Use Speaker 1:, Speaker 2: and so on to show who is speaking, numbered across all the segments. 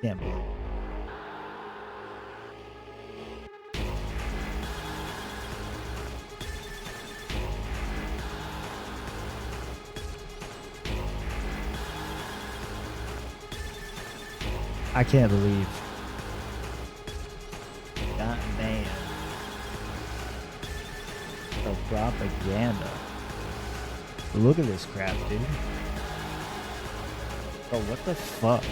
Speaker 1: Can't believe it. I can't believe got banned for propaganda. Look at this crap, dude. Oh, what the fuck?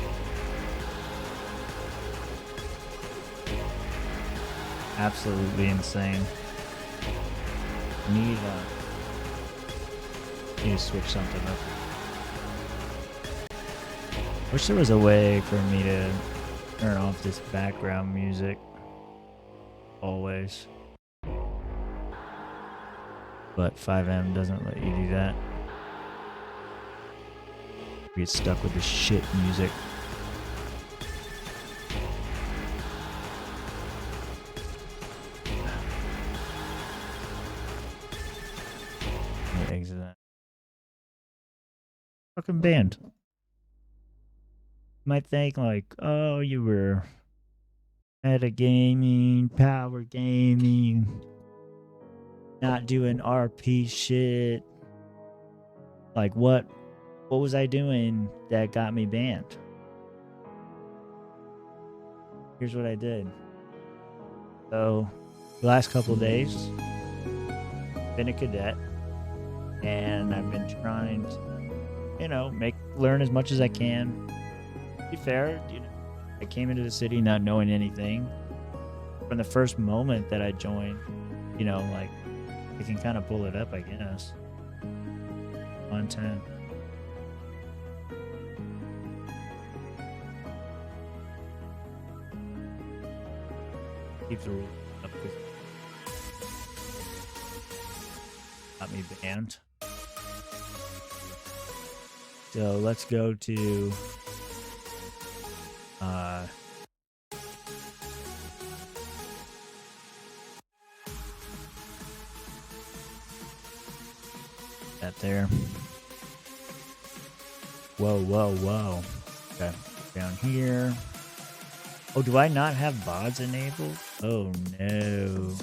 Speaker 1: Absolutely insane. Need to switch something up. Wish there was a way for me to turn off this background music always. But 5M doesn't let you do that. You get stuck with this shit music. Let me exit that. Fucking banned. Might think like, oh, you were metagaming, power gaming, not doing RP shit. Like what was I doing that got me banned? Here's what I did. So the last couple of days, been a cadet, and I've been trying to, you know, learn as much as I can. To be fair, you know, I came into the city not knowing anything. From the first moment that I joined, you know, like I can kind of pull it up, I guess. Content. Keep the rule up because got me banned. So let's go to that there. Whoa. Okay, down here. Oh, do I not have VODs enabled? Oh no.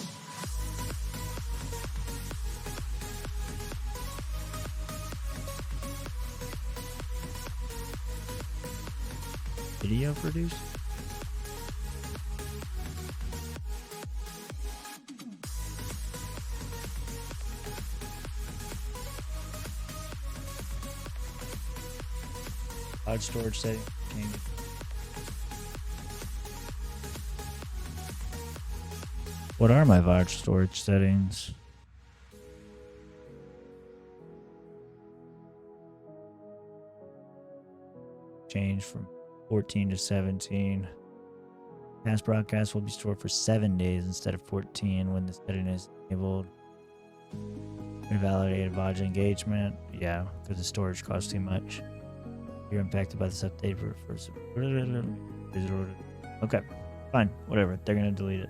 Speaker 1: Video producer? VOD storage setting. What are my VOD storage settings? Change from 14 to 17. Past broadcast will be stored for 7 days instead of 14 when the setting is enabled. Invalidated VOD engagement. Yeah, because the storage costs too much. You're impacted by this update for okay, fine, whatever. They're gonna delete it.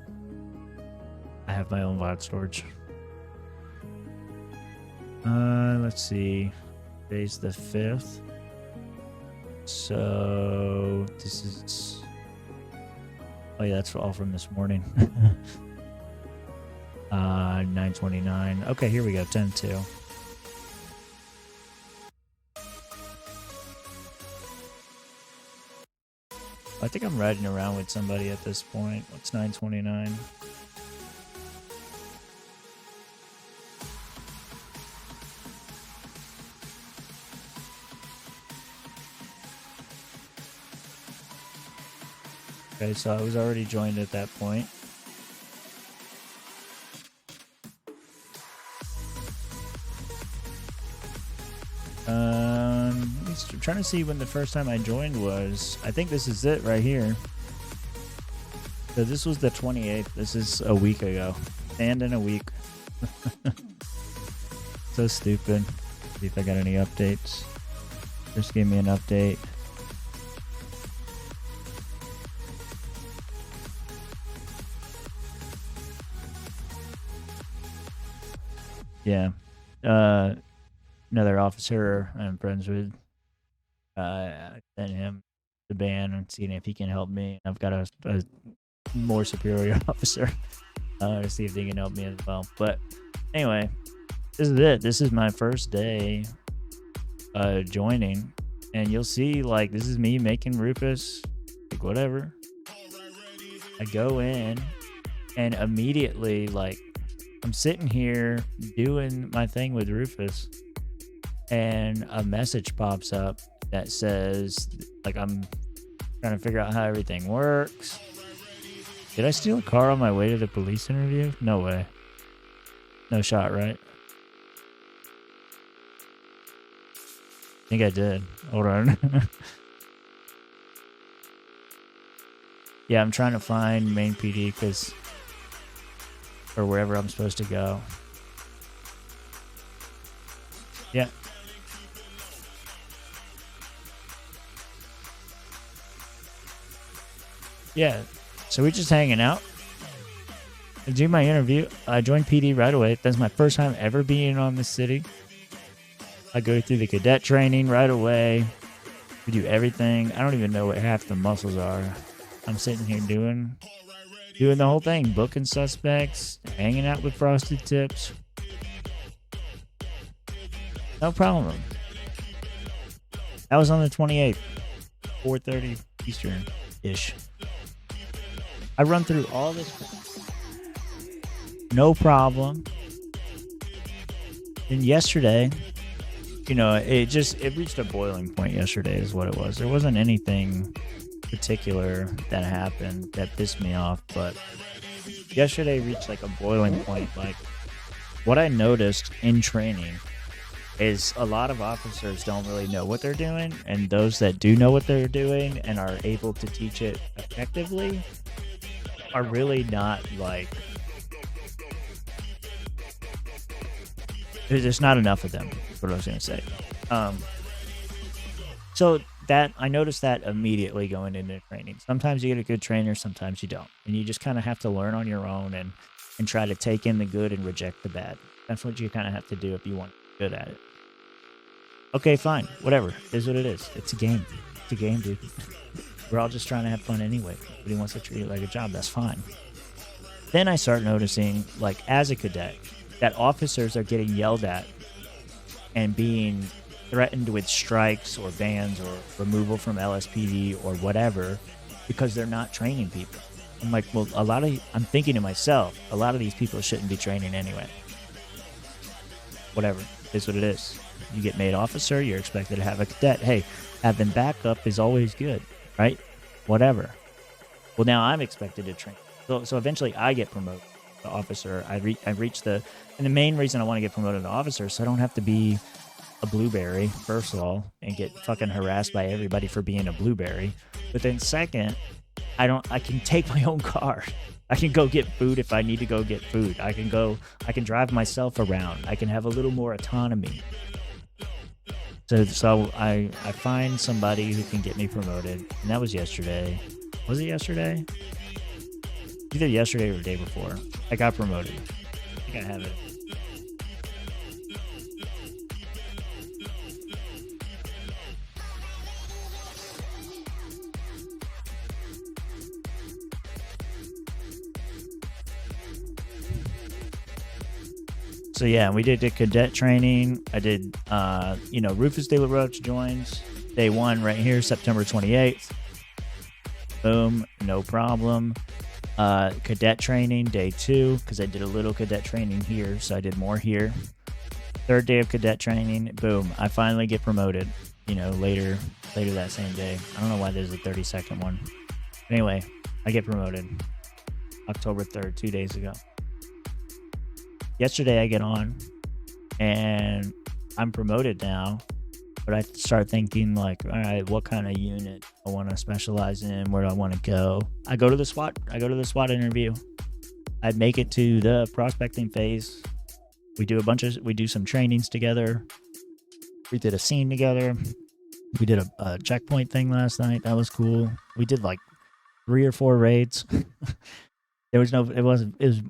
Speaker 1: I have my own VOD storage. Let's see. Today's the 5th. So this is. Oh yeah, that's all from this morning. 9:29. Okay, here we go. 10:2. I think I'm riding around with somebody at this point. What's 9:29? Okay, so I was already joined at that point. I'm trying to see when the first time I joined was. I think this is it right here. So this was the 28th. This is a week ago. And in a week. So stupid. See if I got any updates. Just gave me an update. Yeah. Another officer I'm friends with. I sent him the band and seeing if he can help me. I've got a more superior officer to see if they can help me as well. But anyway, this is it. This is my first day joining, and you'll see, like, this is me making Rufus, like, whatever. I go in, and immediately, like, I'm sitting here doing my thing with Rufus, and a message pops up that says, like, I'm trying to figure out how everything works. Did I steal a car on my way to the police interview? No way. No shot, right? I think I did. Hold on. Yeah, I'm trying to find main PD or wherever I'm supposed to go. Yeah. Yeah. So we're just hanging out. I do my interview. I joined PD right away. That's my first time ever being on the city. I go through the cadet training right away. We do everything. I don't even know what half the muscles are. I'm sitting here doing the whole thing. Booking suspects, hanging out with Frosted Tips. No problem. That was on the 28th, 4:30 Eastern-ish. I run through all this. No problem. And yesterday, you know, it reached a boiling point yesterday is what it was. There wasn't anything particular that happened that pissed me off, but yesterday reached like a boiling point. Like, what I noticed in training is a lot of officers don't really know what they're doing, and those that do know what they're doing and are able to teach it effectively are really not, like, there's not enough of them, is what I was going to say. So that I noticed that immediately going into training. Sometimes you get a good trainer, sometimes you don't. And you just kind of have to learn on your own and try to take in the good and reject the bad. That's what you kind of have to do if you want to be good at it. Okay, fine. Whatever. It is what it is. It's a game. It's a game, dude. We're all just trying to have fun anyway. Nobody wants to treat it like a job. That's fine. Then I start noticing, like, as a cadet, that officers are getting yelled at and being threatened with strikes or bans or removal from LSPD or whatever because they're not training people. I'm like, well, I'm thinking to myself, a lot of these people shouldn't be training anyway. Whatever. It is what it is. You get made officer, you're expected to have a cadet. Hey, having backup is always good, right? Whatever. Well, now I'm expected to train. So eventually I get promoted to officer. I reach and the main reason I want to get promoted to officer is so I don't have to be a blueberry, first of all, and get fucking harassed by everybody for being a blueberry. But then second, I can take my own car. I can go get food if I need to go get food. I can drive myself around. I can have a little more autonomy. So I find somebody who can get me promoted, and that was yesterday. Was it yesterday? Either yesterday or the day before. I got promoted. I think I have it. So yeah, we did the cadet training. I did, Rufus DeLaRoach joins day 1 right here, September 28th. Boom, no problem. Cadet training day 2, because I did a little cadet training here, so I did more here. 3rd day of cadet training, boom, I finally get promoted. Later that same day. I don't know why there's a 30-second one. Anyway, I get promoted October 3rd, 2 days ago. Yesterday I get on and I'm promoted now, but I start thinking, like, all right, what kind of unit I want to specialize in, where do I want to go? I go to the SWAT interview. I make it to the prospecting phase. We do some trainings together. We did a scene together. We did a checkpoint thing last night. That was cool. We did like 3 or 4 raids. It was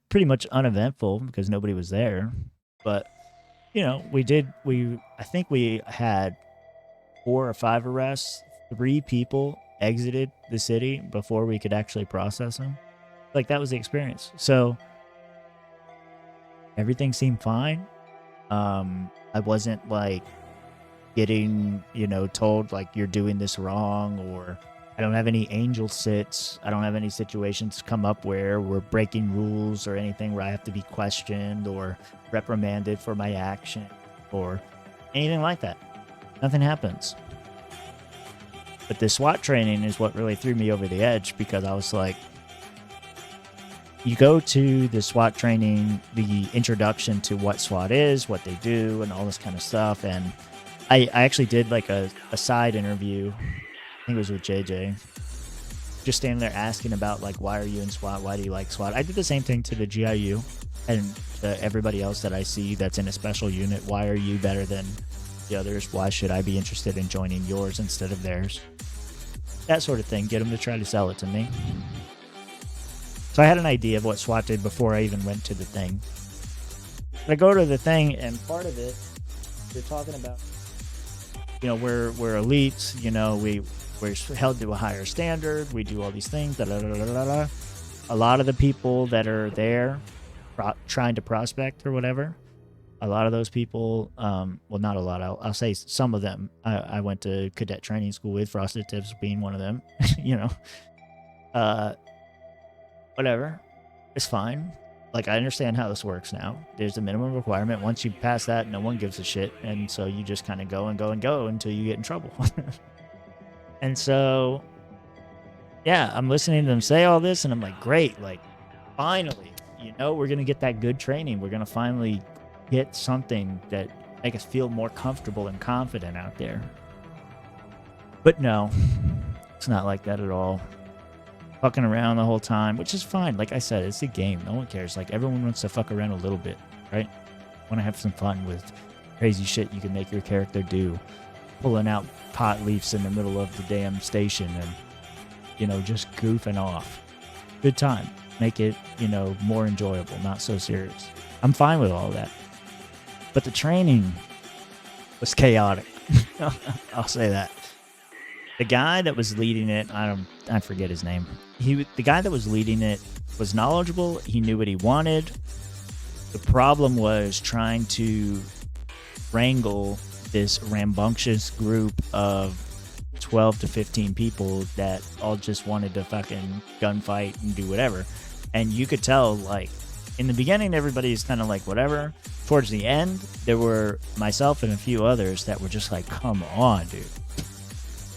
Speaker 1: pretty much uneventful because nobody was there. But, I think we had 4 or 5 arrests, 3 people exited the city before we could actually process them. Like, that was the experience. So everything seemed fine. I wasn't like getting, told like you're doing this wrong, or I don't have any angel sits. I don't have any situations come up where we're breaking rules or anything where I have to be questioned or reprimanded for my action or anything like that. Nothing happens. But the SWAT training is what really threw me over the edge, because I was like, you go to the SWAT training, the introduction to what SWAT is, what they do, and all this kind of stuff. And I actually did like a side interview. I think it was with JJ. Just standing there asking about like, why are you in SWAT? Why do you like SWAT? I did the same thing to the GIU and to everybody else that I see that's in a special unit. Why are you better than the others? Why should I be interested in joining yours instead of theirs? That sort of thing. Get them to try to sell it to me. So I had an idea of what SWAT did before I even went to the thing. But I go to the thing, and part of it, they're talking about, we're elites, we're held to a higher standard, we do all these things, A lot of the people that are there trying to prospect or whatever, a lot of those people, well, not a lot, I'll say some of them, I went to cadet training school with, Frosted Tips being one of them, whatever, it's fine. Like, I understand how this works now. There's a minimum requirement. Once you pass that, no one gives a shit. And so you just kind of go and go and go until you get in trouble. And so, yeah, I'm listening to them say all this, and I'm like, great, like, finally, we're going to get that good training. We're going to finally get something that make us feel more comfortable and confident out there. But no, it's not like that at all. Fucking around the whole time, which is fine. Like I said, it's a game. No one cares. Like, everyone wants to fuck around a little bit, right? Want to have some fun with crazy shit you can make your character do. Pulling out pot leaves in the middle of the damn station and, just goofing off. Good time. Make it, more enjoyable, not so serious. I'm fine with all that. But the training was chaotic. I'll say that. The guy that was leading it, I forget his name. The guy that was leading it was knowledgeable. He knew what he wanted. The problem was trying to wrangle this rambunctious group of 12 to 15 people that all just wanted to fucking gunfight and do whatever. And you could tell, like, in the beginning, everybody's kind of like, whatever. Towards the end, there were myself and a few others that were just like, come on, dude.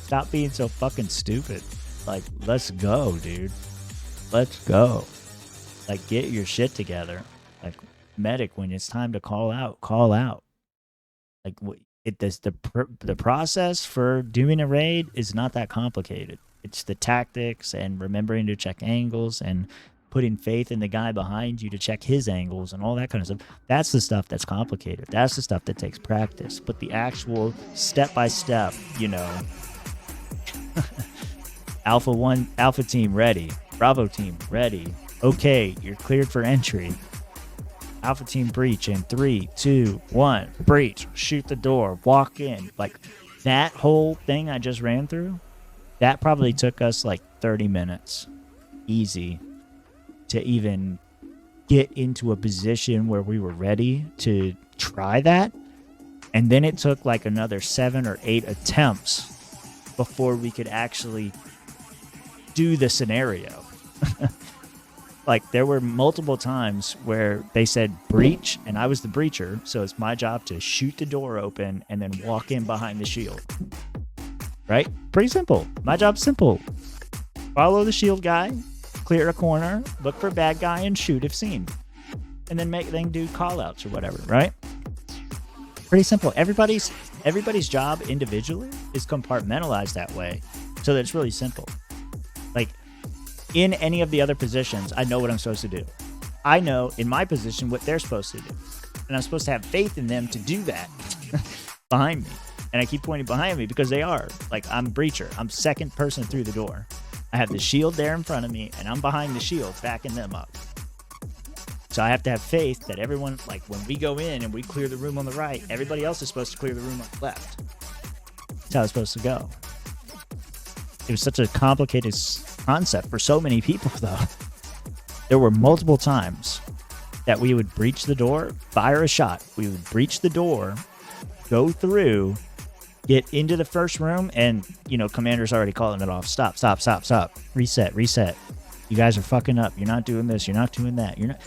Speaker 1: Stop being so fucking stupid. Like, let's go, dude. Let's go. Like, get your shit together. Like, medic, when it's time to call out, call out. Like, the process for doing a raid is not that complicated. It's the tactics and remembering to check angles and putting faith in the guy behind you to check his angles and all that kind of stuff. That's the stuff that's complicated. That's the stuff that takes practice. But the actual step-by-step, Alpha team ready, Bravo team ready, okay, you're cleared for entry, Alpha team breach in 3, 2, 1, breach, shoot the door, walk in. Like, that whole thing I just ran through, that probably took us like 30 minutes easy to even get into a position where we were ready to try that. And then it took like another 7 or 8 attempts before we could actually do the scenario. Like, there were multiple times where they said breach, and I was the breacher, so it's my job to shoot the door open and then walk in behind the shield. Right? Pretty simple. My job's simple. Follow the shield guy, clear a corner, look for bad guy, and shoot if seen. And then do call-outs or whatever, right? Pretty simple. Everybody's job individually is compartmentalized that way, so that it's really simple. Like, in any of the other positions, I know what I'm supposed to do. I know in my position what they're supposed to do, and I'm supposed to have faith in them to do that behind me. And I keep pointing behind me because they are. Like, I'm breacher. I'm second person through the door. I have the shield there in front of me, and I'm behind the shield, backing them up. So I have to have faith that everyone, like, when we go in and we clear the room on the right, everybody else is supposed to clear the room on the left. That's how it's supposed to go. It was such a complicated concept for so many people, though. There were multiple times that we would breach the door, fire a shot. We would breach the door, go through, get into the first room, and, you know, commander's already calling it off. Stop, stop, stop, stop. Reset, reset. You guys are fucking up. You're not doing this. You're not doing that. You're not.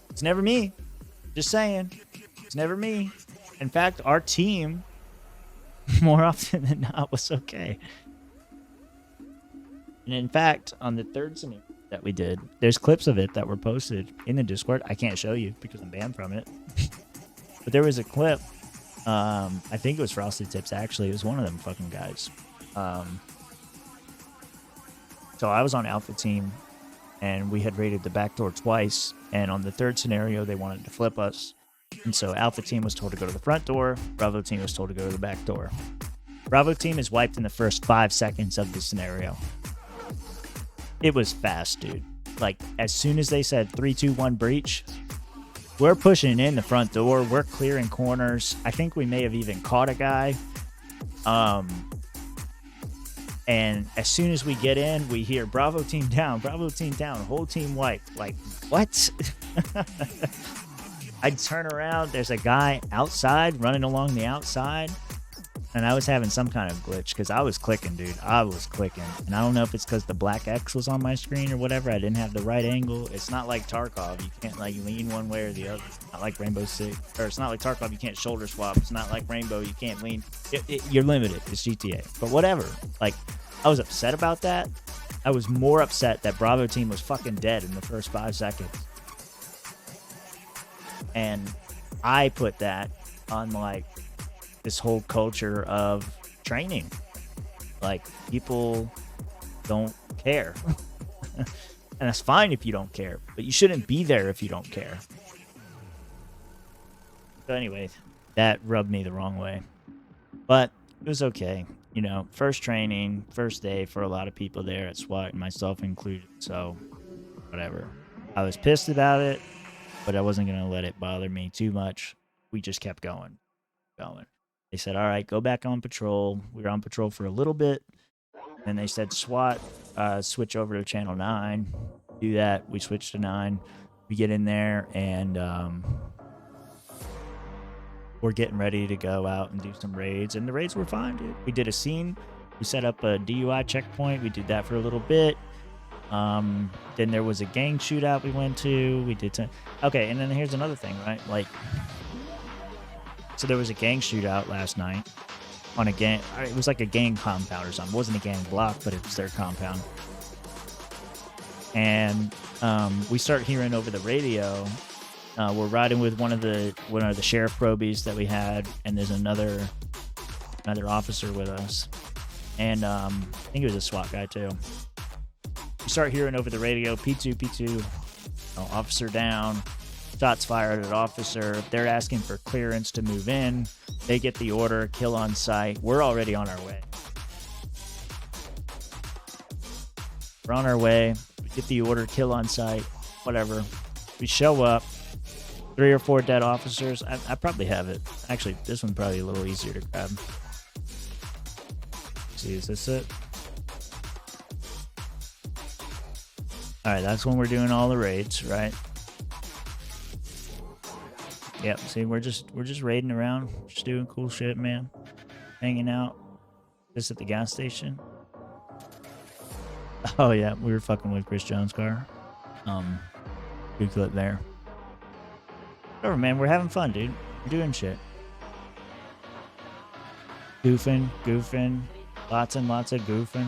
Speaker 1: It's never me. Just saying. It's never me. In fact, our team, more often than not, was okay. And in fact, on the third scenario that we did, there's clips of it that were posted in the Discord. I can't show you because I'm banned from it. But there was a clip. I think it was Frosted Tips, actually. It was one of them fucking guys. So I was on Alpha Team, and we had raided the back door twice. And on the third scenario, they wanted to flip us. And so Alpha Team was told to go to the front door. Bravo Team was told to go to the back door. Bravo Team is wiped in the first 5 seconds of the scenario. It was fast, dude. Like, as soon as they said 3, 2, 1 breach, we're pushing in the front door. We're clearing corners. I think we may have even caught a guy. And as soon as we get in, we hear Bravo Team down, whole team wiped. Like, what? I'd turn around. There's a guy outside, running along the outside. And I was having some kind of glitch because I was clicking, dude. I was clicking. And I don't know if it's because the black X was on my screen or whatever. I didn't have the right angle. It's not like Tarkov. You can't, like, lean one way or the other. It's not like Rainbow Six. Or it's not like Tarkov. You can't shoulder swap. It's not like Rainbow. You can't lean. You're limited. It's GTA. But whatever. Like, I was upset about that. I was more upset that Bravo Team was fucking dead in the first 5 seconds. And I put that on, like, this whole culture of training. Like, people don't care. And that's fine if you don't care, but you shouldn't be there if you don't care. So anyway, that rubbed me the wrong way. But it was okay. You know, first training, first day for a lot of people there at SWAT, myself included. So, whatever. I was pissed about it, but I wasn't going to let it bother me too much. We just kept going. They said, all right, go back on patrol. We were on patrol for a little bit. And they said, SWAT, switch over to channel 9. Do that. We switched to 9. We get in there, and we're getting ready to go out and do some raids. And the raids were fine, dude. We did a scene. We set up a DUI checkpoint. We did that for a little bit. Then there was a gang shootout we went to. We did okay, and then here's another thing, right? Like, so there was a gang shootout last night on a gang. It was like a gang compound or something. It wasn't a gang block, but it was their compound. And we start hearing over the radio. We're riding with one of the sheriff probies that we had, and there's another officer with us, and I think it was a SWAT guy too. We start hearing over the radio, P2, officer down. Shots fired at officer. They're asking for clearance to move in. They get the order, kill on sight. We're already on our way. We're on our way. We get the order, kill on sight, whatever. We show up. 3 or 4 dead officers. I probably have it. Actually, this one's probably a little easier to grab. Let's see, is this it? All right, that's when we're doing all the raids, right? Yep, see, we're just raiding around, just doing cool shit, man. Hanging out. Just at the gas station. Oh yeah, we were fucking with Chris Jones' car. Good clip there. Whatever, man, we're having fun, dude. We're doing shit. Goofing. Lots and lots of goofing.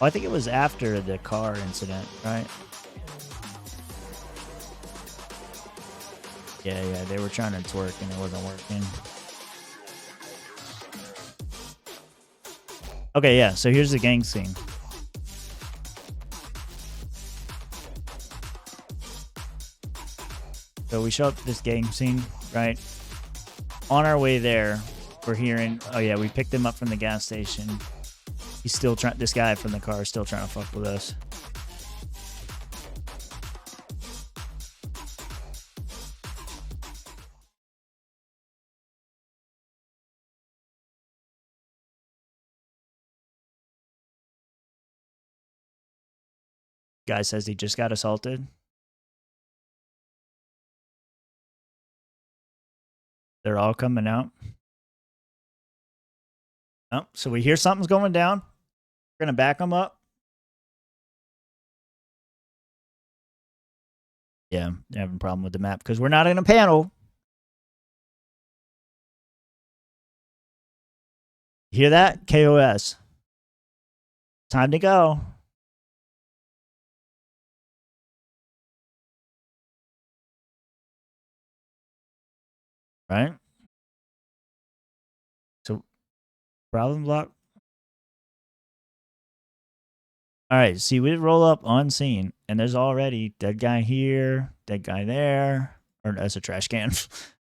Speaker 1: Oh, I think it was after the car incident, right? Yeah, they were trying to twerk and it wasn't working. Okay, yeah, so here's the gang scene. So we show up to this gang scene, right? On our way there, we're hearing, oh yeah, we picked him up from the gas station. He's still trying, this guy from the car is still trying to fuck with us. Guy says he just got assaulted. They're all coming out. Oh, so we hear something's going down. We're going to back them up. Yeah, they're having a problem with the map because we're not in a panel. You hear that? KOS. Time to go. Right? So, problem block. All right, see, we roll up on scene, and there's already dead guy here, dead guy there, or that's a trash can.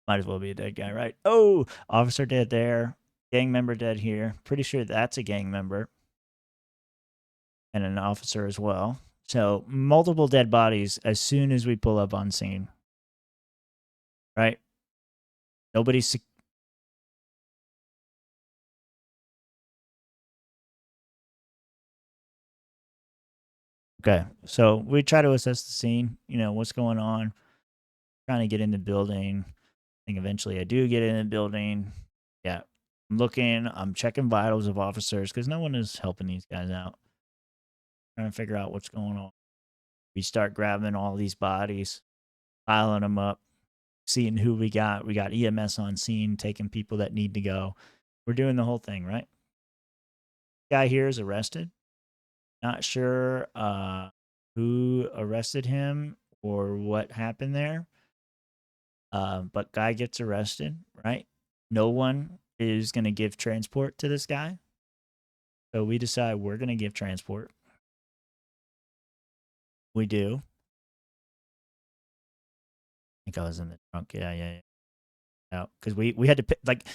Speaker 1: Might as well be a dead guy, right? Oh, officer dead there, gang member dead here. Pretty sure that's a gang member, and an officer as well. So multiple dead bodies as soon as we pull up on scene. Right? Nobody's. Okay, so we try to assess the scene. You know what's going on. Trying to get in the building. I think eventually I do get in the building. Yeah, I'm looking. I'm checking vitals of officers because no one is helping these guys out. Trying to figure out what's going on. We start grabbing all these bodies, piling them up, seeing who we got. We got EMS on scene, taking people that need to go. We're doing the whole thing, right? Guy here is arrested. Not sure who arrested him or what happened there. But guy gets arrested, right? No one is going to give transport to this guy. So we decide we're going to give transport. We do. I think I was in the trunk. Yeah. Because we had to pick, like,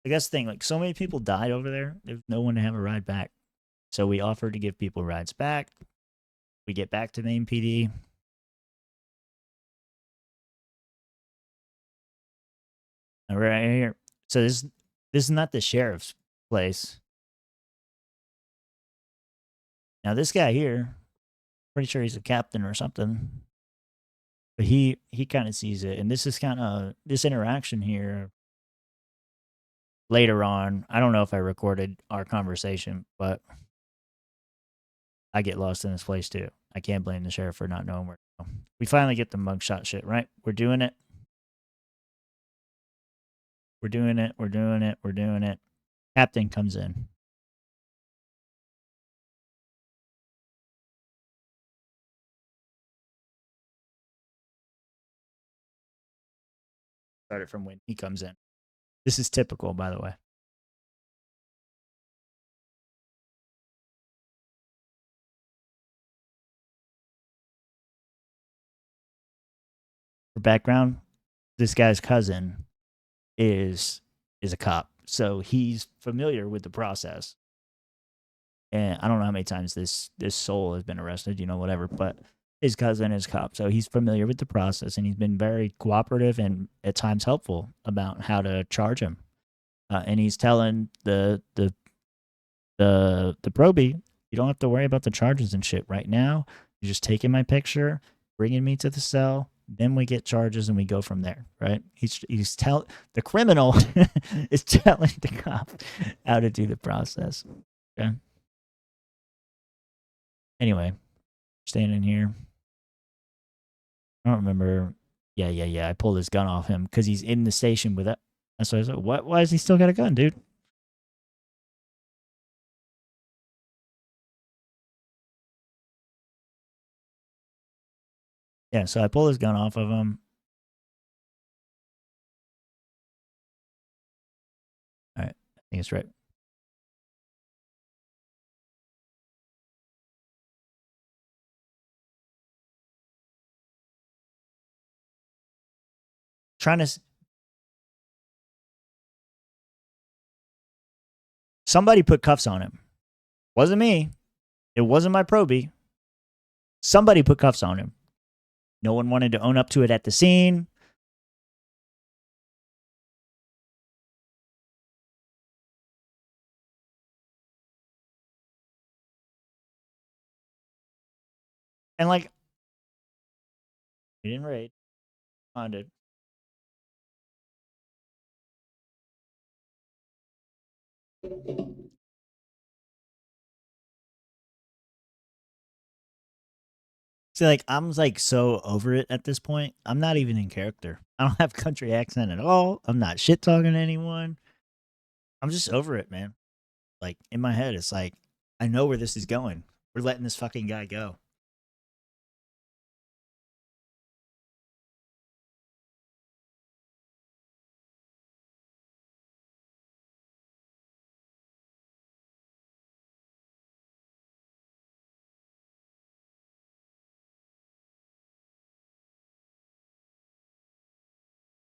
Speaker 1: I guess the thing, like, so many people died over there. There's no one to have a ride back. So we offered to give people rides back. We get back to main PD. And we're right here. So this is not the sheriff's place. Now this guy here, pretty sure he's a captain or something. But he kind of sees it. And this is kind of this interaction here later on. I don't know if I recorded our conversation, but I get lost in this place too. I can't blame the sheriff for not knowing where to go. We finally get the mugshot shit, right? We're doing it. We're doing it. We're doing it. We're doing it. Captain comes in. Started from when he comes in. This is typical, by the way. For background, this guy's cousin is a cop, so he's familiar with the process. And I don't know how many times this soul has been arrested, you know, whatever, but his cousin is cop, so he's familiar with the process, and he's been very cooperative and at times helpful about how to charge him. And he's telling the probie, you don't have to worry about the charges and shit right now. You're just taking my picture, bringing me to the cell, then we get charges and we go from there, right? He's tell the criminal is telling the cop how to do the process. Okay. Anyway, standing here. I don't remember. Yeah. I pulled his gun off him because he's in the station with it. That's why I said, what? Why has he still got a gun, dude? Yeah, so I pull his gun off of him. All right, I think it's right. Trying to. Somebody put cuffs on him. Wasn't me. It wasn't my probie. Somebody put cuffs on him. No one wanted to own up to it at the scene. And like, we didn't raid. Bonded. See, like, I'm like so over it at this point. I'm not even in character. I don't have country accent at all. I'm not shit talking to anyone. I'm just over it, man. Like, in my head, it's like, I know where this is going. We're letting this fucking guy go.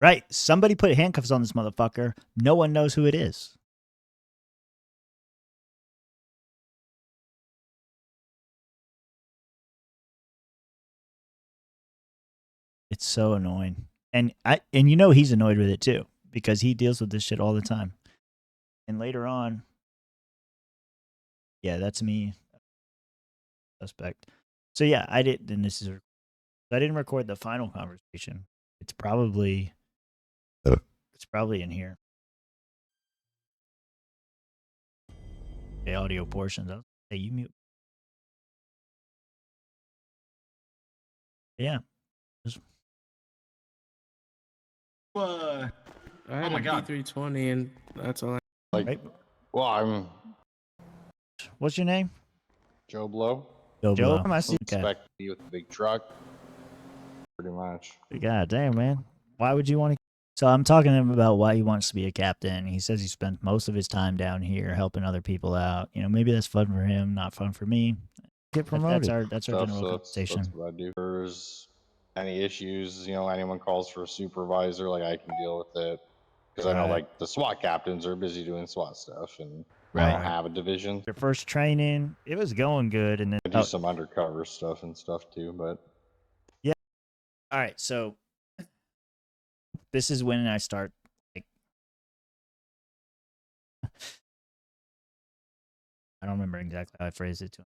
Speaker 1: Right. Somebody put handcuffs on this motherfucker. No one knows who it is. It's so annoying. And you know he's annoyed with it too, because he deals with this shit all the time. And later on, yeah, that's me. Suspect. So yeah, I didn't record the final conversation. It's probably in here. The audio portions of. Hey, you mute. Yeah.
Speaker 2: I had
Speaker 3: my
Speaker 2: a
Speaker 3: God.
Speaker 2: P320 and that's all.
Speaker 1: Right.
Speaker 3: Well, I'm
Speaker 1: What's your name?
Speaker 3: Joe Blow.
Speaker 1: Joe. I see. Okay.
Speaker 3: Expect me with a big truck. Pretty much.
Speaker 1: God damn, man. Why would you want to? So I'm talking to him about why he wants to be a captain. He says he spends most of his time down here helping other people out. You know, maybe that's fun for him, not fun for me. Get promoted. That's our general conversation.
Speaker 3: That's what I do. If there's any issues, anyone calls for a supervisor, like I can deal with it. Because I know, like, the SWAT captains are busy doing SWAT stuff, and I don't have a division.
Speaker 1: Your first training, it was going good, and then
Speaker 3: I do some undercover stuff and stuff too, but
Speaker 1: yeah. All right, so this is when I start. Like, I don't remember exactly how I phrased it to him.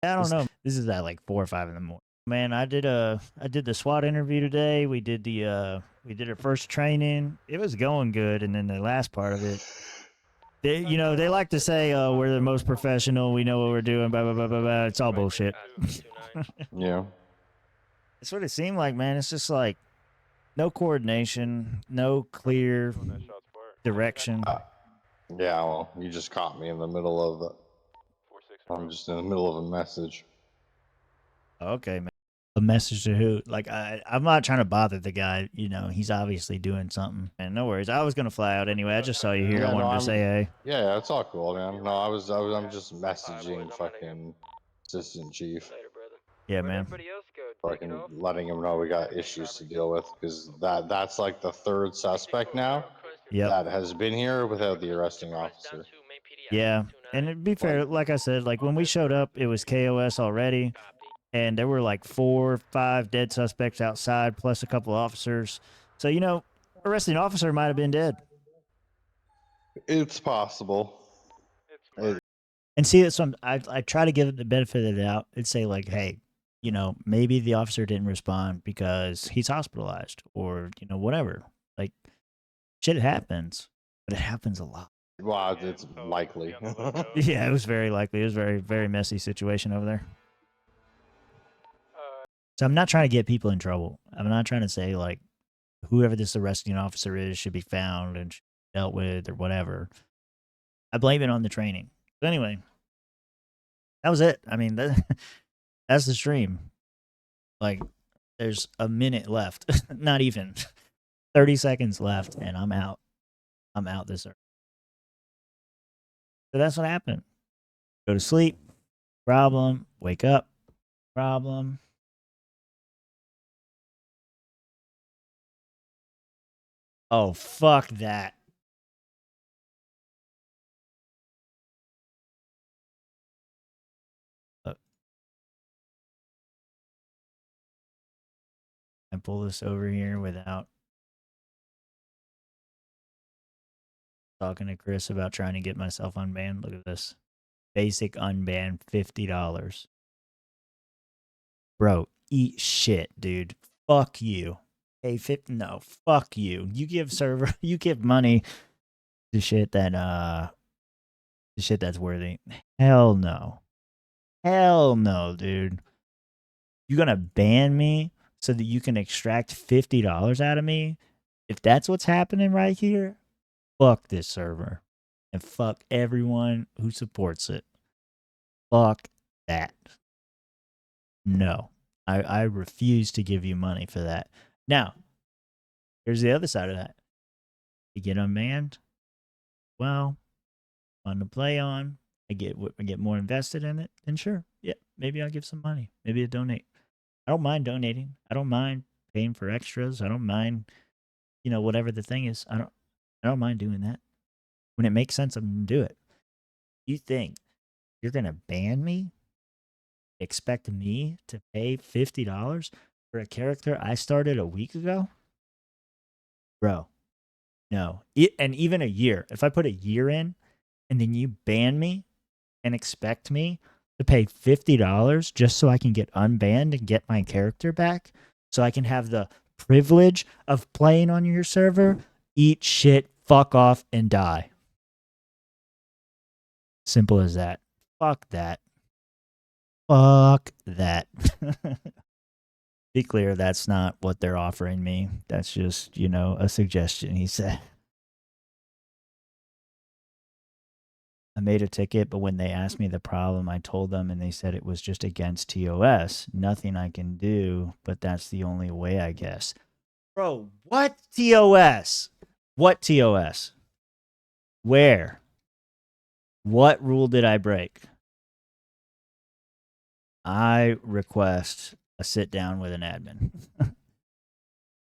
Speaker 1: I don't know. This is at like 4 or 5 in the morning. Man, I did the SWAT interview today. We did our first training. It was going good, and then the last part of it, they like to say, we're the most professional. We know what we're doing. Blah blah blah blah blah. It's all bullshit.
Speaker 3: yeah.
Speaker 1: That's what it seemed like, man. It's just like no coordination, no clear direction.
Speaker 3: Yeah, well, you just caught me in the middle of I'm just in the middle of a message.
Speaker 1: Okay, man. A message to who? Like, I'm not trying to bother the guy. He's obviously doing something. And no worries. I was gonna fly out anyway. I just saw you here. I wanted to say hey.
Speaker 3: Yeah, it's all cool, man. No, I'm just messaging fucking assistant chief.
Speaker 1: Yeah, man.
Speaker 3: Fucking letting him know we got issues to deal with, because that's like the third suspect now that has been here without the arresting officer.
Speaker 1: Yeah, and to be fair, like I said, like when we showed up, it was KOS already, and there were like 4 or 5 dead suspects outside, plus a couple of officers. So arresting officer might have been dead.
Speaker 3: It's possible.
Speaker 1: And see, that's some I try to give it the benefit of the doubt and say like, hey, maybe the officer didn't respond because he's hospitalized or whatever. Like, shit happens, but it happens a lot.
Speaker 3: Well, it's likely.
Speaker 1: Yeah, it was very likely. It was a very, very messy situation over there. So I'm not trying to get people in trouble. I'm not trying to say like whoever this arresting officer is should be found and dealt with or whatever. I blame it on the training. But anyway, that was it. I mean, that's the stream. Like, there's a minute left. Not even 30 seconds left, and I'm out. I'm out this early. So that's what happened. Go to sleep. Problem. Wake up. Problem. Oh, fuck that. I pull this over here without talking to Chris about trying to get myself unbanned. Look at this. Basic unbanned, $50. Bro, eat shit, dude. Fuck you. Hey, no, fuck you. You give money to shit that's worthy. Hell no. Hell no, dude. You gonna ban me so that you can extract $50 out of me? If that's what's happening right here, fuck this server. And fuck everyone who supports it. Fuck that. No. I refuse to give you money for that. Now, here's the other side of that. You get unbanned, well, fun to play on. I get more invested in it, then sure. Yeah, maybe I'll give some money. Maybe I'll donate. I don't mind donating. I don't mind paying for extras. I don't mind, whatever the thing is. I don't mind doing that. When it makes sense, I'm gonna do it. You think you're gonna ban me? Expect me to pay $50 for a character I started a week ago? Bro, no. And even a year. If I put a year in and then you ban me and expect me to pay $50 just so I can get unbanned and get my character back, so I can have the privilege of playing on your server, eat shit, fuck off, and die. Simple as that. Fuck that. Fuck that. Be clear, that's not what they're offering me. That's just, a suggestion, he said. I made a ticket, but when they asked me the problem, I told them and they said it was just against TOS. Nothing I can do, but that's the only way, I guess. Bro, what TOS? What TOS? Where? What rule did I break? I request a sit down with an admin.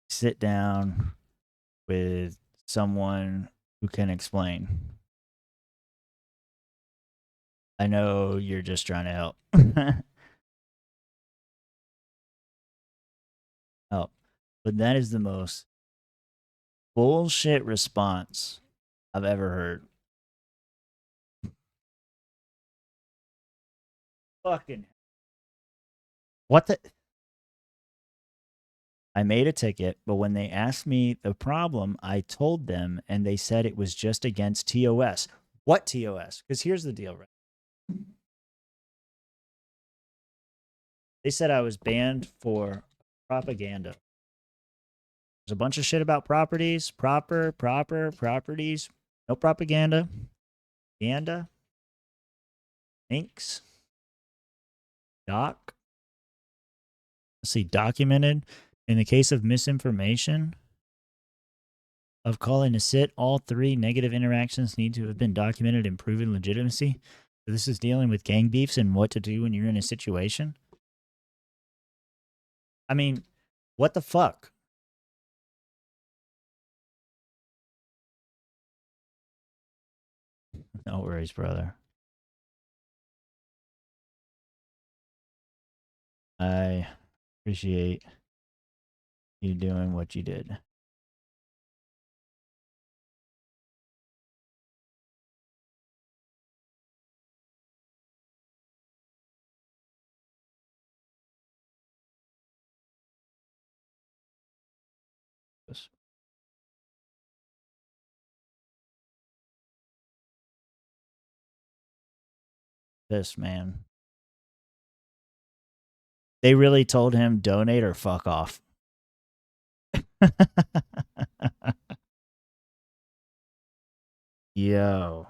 Speaker 1: Sit down with someone who can explain. I know you're just trying to help. Help. But that is the most bullshit response I've ever heard. Fucking. What the? I made a ticket, but when they asked me the problem, I told them and they said it was just against TOS. What TOS? Because here's the deal, right? They said I was banned for propaganda. There's a bunch of shit about properties, properties, no propaganda, inks, let's see, documented. In the case of misinformation of calling to sit, all 3 negative interactions need to have been documented and proven legitimacy. So this is dealing with gang beefs and what to do when you're in a situation. I mean, what the fuck? No worries, brother. I appreciate you doing what you did. This man. They really told him donate or fuck off. Yo.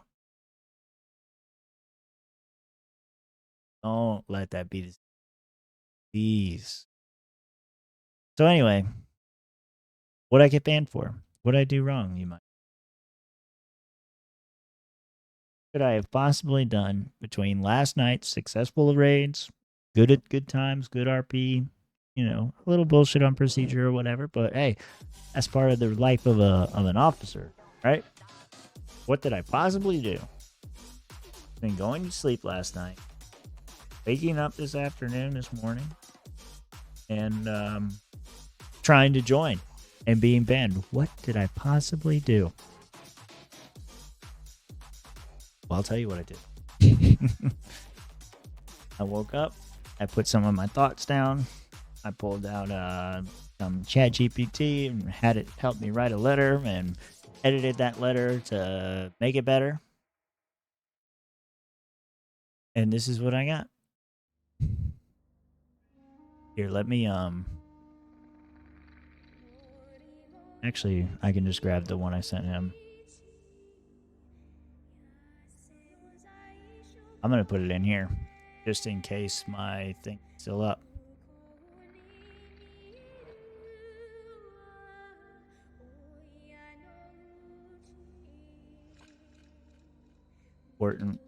Speaker 1: Don't let that be the Please. So anyway, what'd I get banned for? What'd I do wrong, you might? What could I have possibly done between last night's successful raids, good times, good RP, a little bullshit on procedure or whatever, but hey, that's part of the life of an officer, right? What did I possibly do? Been going to sleep last night, waking up this morning, and trying to join and being banned. What did I possibly do? Well, I'll tell you what I did. I woke up, I put some of my thoughts down. I pulled out some Chat GPT and had it help me write a letter and edited that letter to make it better. And this is what I got. Here, let me actually, I can just grab the one I sent him. I'm gonna put it in here just in case my thing's still up. Important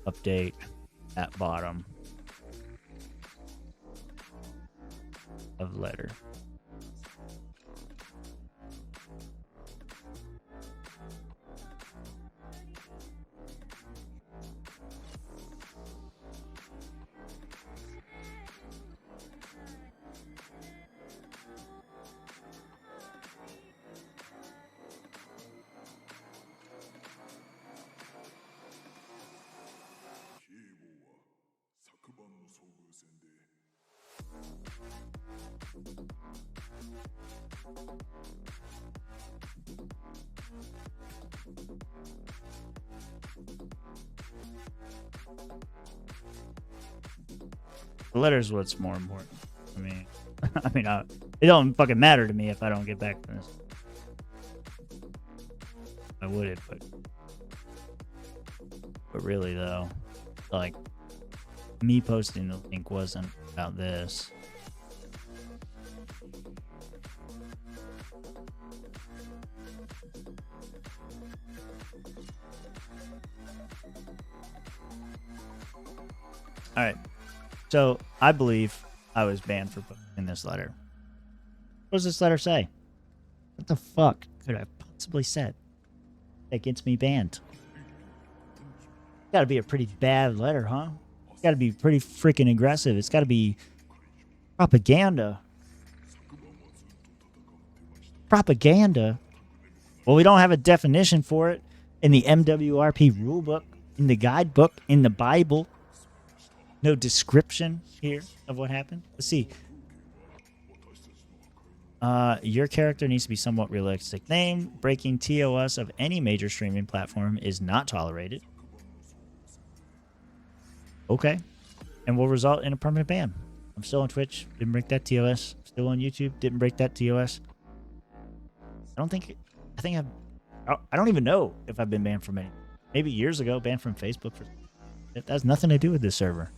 Speaker 1: update at bottom of letter. The letter's what's more important. I mean, it don't fucking matter to me if I don't get back to this. I would it, but really though, like me posting the link wasn't about this. All right. So I believe I was banned for posting this letter. What does this letter say? What the fuck could I have possibly said that gets me banned? Got to be a pretty bad letter, huh? Got to be pretty freaking aggressive. It's got to be propaganda. Propaganda? Well, we don't have a definition for it in the MWRP rulebook, in the guidebook, in the Bible. No description here of what happened. Let's see. Your character needs to be somewhat realistic. Name breaking TOS of any major streaming platform is not tolerated. Okay. And will result in a permanent ban. I'm still on Twitch. Didn't break that TOS. Still on YouTube. Didn't break that TOS. I don't even know if I've been banned from any. Maybe years ago, banned from Facebook. It has nothing to do with this server.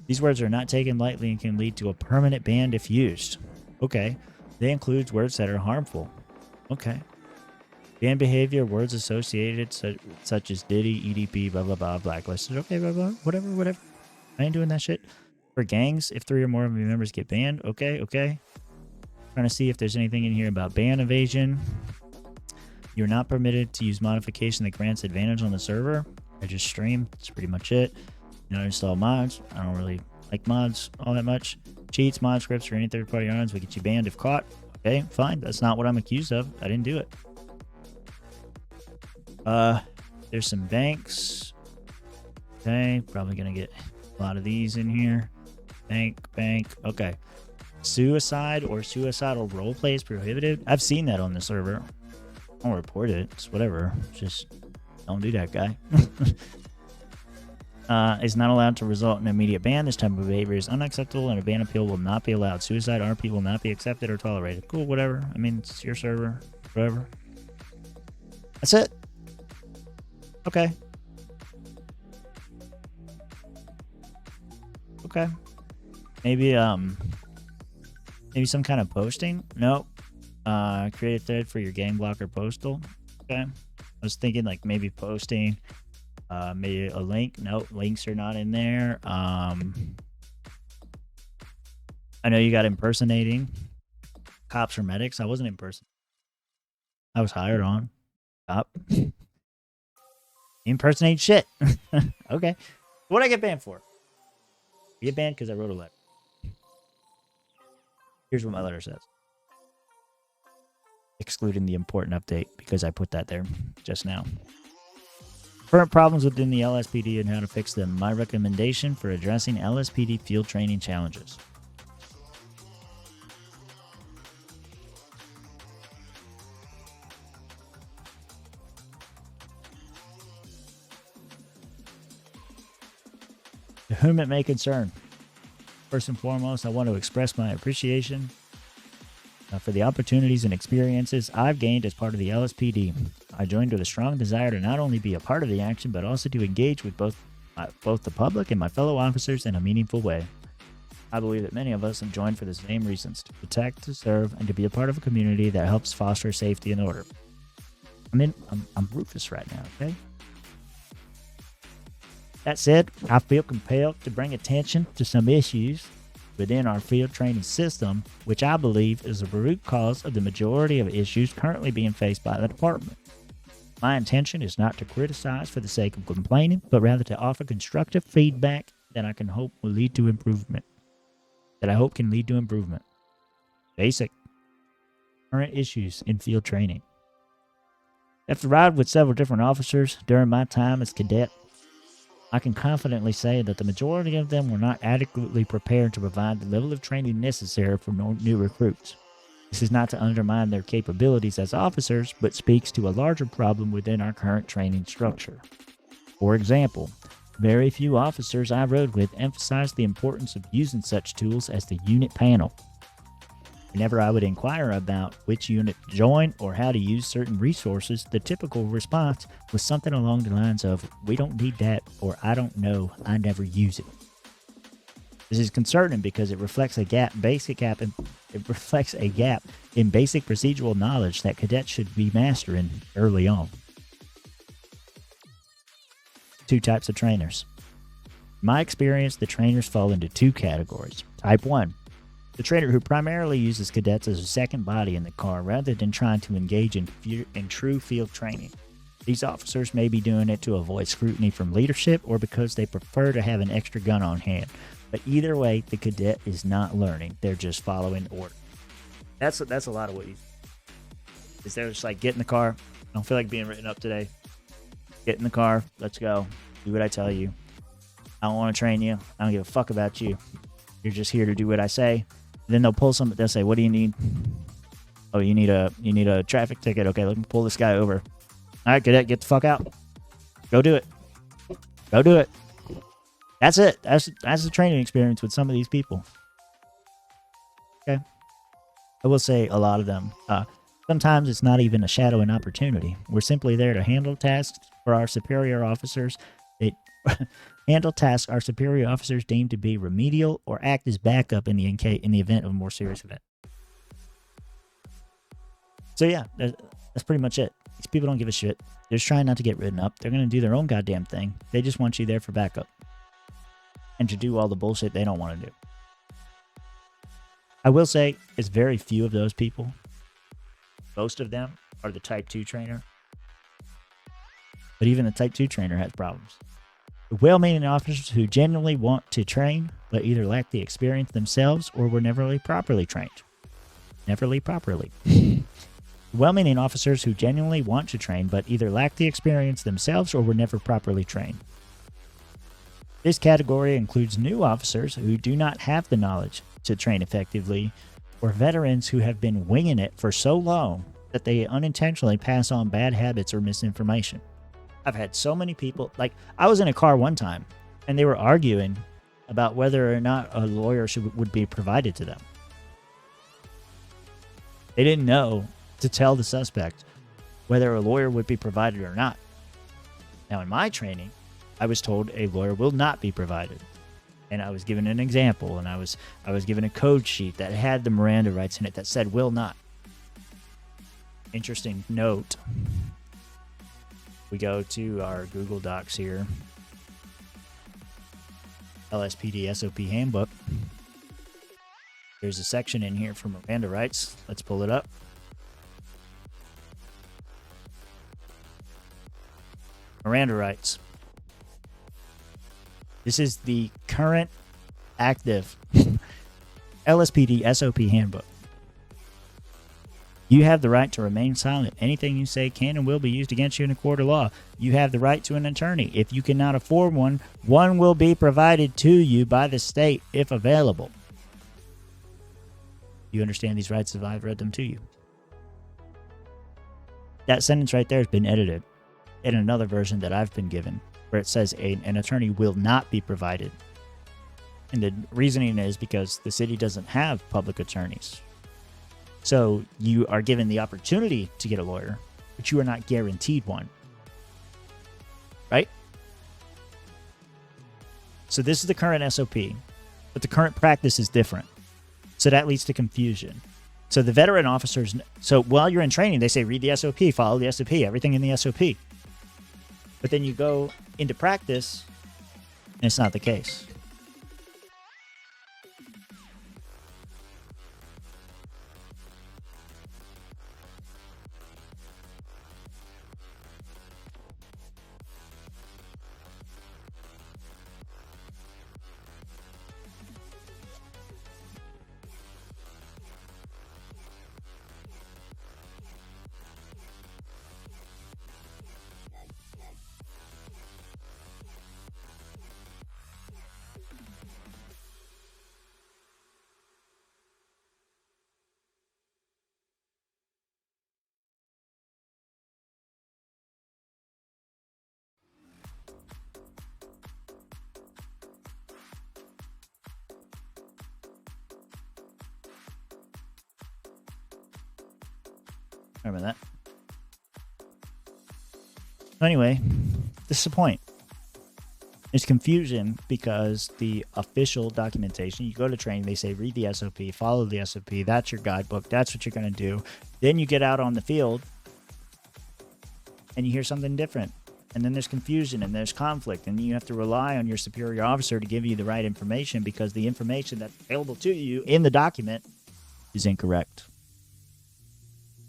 Speaker 1: These words are not taken lightly and can lead to a permanent ban if used. Okay. They include words that are harmful. Okay. Ban behavior, words associated such as Diddy, EDP, blah, blah, blah, blacklisted. Okay, blah, blah, whatever. I ain't doing that shit. For gangs, if 3 or more of your members get banned. Okay. Trying to see if there's anything in here about ban evasion. You're not permitted to use modification that grants advantage on the server. I just stream. That's pretty much it. You know, install mods. I don't really like mods all that much. Cheats, mod scripts, or any third-party yarns will get you banned if caught. Okay, fine. That's not what I'm accused of. I didn't do it. There's some banks. Okay, probably gonna get a lot of these in here. Bank. Okay. Suicide or suicidal roleplay is prohibited. I've seen that on the server. I don't report it. It's whatever. Just don't do that, guy. Is not allowed to result in an immediate ban. This type of behavior is unacceptable and a ban appeal will not be allowed. Suicide RP will not be accepted or tolerated. Cool, whatever. I mean, it's your server. Whatever. That's it. Okay. Maybe some kind of posting? Nope. Create a thread for your gang blocker postal. Okay. I was thinking like maybe posting. Maybe a link. Nope, links are not in there. I know you got impersonating cops or medics. I wasn't impersonating. I was hired on. Cop. Impersonate shit. Okay. What'd I get banned for? I get banned because I wrote a letter. Here's what my letter says. Excluding the important update because I put that there just now. Current problems within the LSPD and how to fix them. My recommendation for addressing LSPD field training challenges. To whom it may concern. First and foremost, I want to express my appreciation for the opportunities and experiences I've gained as part of the LSPD. I joined with a strong desire to not only be a part of the action, but also to engage with both the public and my fellow officers in a meaningful way. I believe that many of us have joined for the same reasons: to protect, to serve, and to be a part of a community that helps foster safety and order. I'm Rufus right now, okay? That said, I feel compelled to bring attention to some issues within our field training system, which I believe is the root cause of the majority of issues currently being faced by the department. My intention is not to criticize for the sake of complaining, but rather to offer constructive feedback that I hope can lead to improvement. Basic. Current issues in field training. After riding with several different officers during my time as cadet, I can confidently say that the majority of them were not adequately prepared to provide the level of training necessary for new recruits. This is not to undermine their capabilities as officers, but speaks to a larger problem within our current training structure. For example, very few officers I rode with emphasized the importance of using such tools as the unit panel. Whenever I would inquire about which unit to join or how to use certain resources, the typical response was something along the lines of, "We don't need that," or "I don't know, I never use it." This is concerning because it reflects a gap in basic procedural knowledge that cadets should be mastering early on. Two types of trainers. In my experience, the trainers fall into two categories. Type 1. The trainer who primarily uses cadets as a second body in the car rather than trying to engage in true field training. These officers may be doing it to avoid scrutiny from leadership or because they prefer to have an extra gun on hand. But either way, the cadet is not learning. They're just following order. That's a lot of what you is. They're just like, get in the car. I don't feel like being written up today. Get in the car. Let's go. Do what I tell you. I don't want to train you. I don't give a fuck about you. You're just here to do what I say. Then they'll pull they'll say, "What do you need?" "Oh, you need a traffic ticket." "Okay, let me pull this guy over." "All right, cadet, get the fuck out. Go do it. Go do it." That's it. That's the training experience with some of these people. Okay. I will say a lot of them. Sometimes it's not even a shadowing opportunity. We're simply there to handle tasks for our superior officers. Handle tasks our superior officers deem to be remedial or act as backup in the event of a more serious event. So yeah, that's pretty much it. These people don't give a shit. They're just trying not to get written up. They're going to do their own goddamn thing. They just want you there for backup and to do all the bullshit they don't want to do. I will say it's very few of those people. Most of them are the Type 2 trainer. But even the Type 2 trainer has problems. The well-meaning officers who genuinely want to train, but either lack the experience themselves or were never properly trained. Well-meaning officers who genuinely want to train, but either lack the experience themselves or were never properly trained. This category includes new officers who do not have the knowledge to train effectively, or veterans who have been winging it for so long that they unintentionally pass on bad habits or misinformation. I've had so many people, like I was in a car one time and they were arguing about whether or not a lawyer would be provided to them. They didn't know to tell the suspect whether a lawyer would be provided or not. Now in my training, I was told a lawyer will not be provided. And I was given an example, and I was given a code sheet that had the Miranda rights in it that said will not. Interesting note. We go to our Google Docs here. LSPD SOP Handbook. There's a section in here for Miranda rights. Let's pull it up. Miranda rights. This is the current active LSPD SOP Handbook. You have the right to remain silent. Anything you say can and will be used against you in a court of law. You have the right to an attorney. If you cannot afford one, one will be provided to you by the state if available. You understand these rights if I've read them to you. That sentence right there has been edited in another version that I've been given, where it says an attorney will not be provided. And the reasoning is because the city doesn't have public attorneys. So you are given the opportunity to get a lawyer, but you are not guaranteed one. Right? So this is the current SOP, but the current practice is different. So that leads to confusion. So the veteran officers, so while you're in training, they say, read the SOP, follow the SOP, everything in the SOP. But then you go into practice, and it's not the case. Remember that. Anyway, this is the point. There's confusion because the official documentation, you go to training, they say read the SOP, follow the SOP, that's your guidebook, that's what you're going to do. Then you get out on the field and you hear something different. And then there's confusion and there's conflict, and you have to rely on your superior officer to give you the right information because the information that's available to you in the document is incorrect.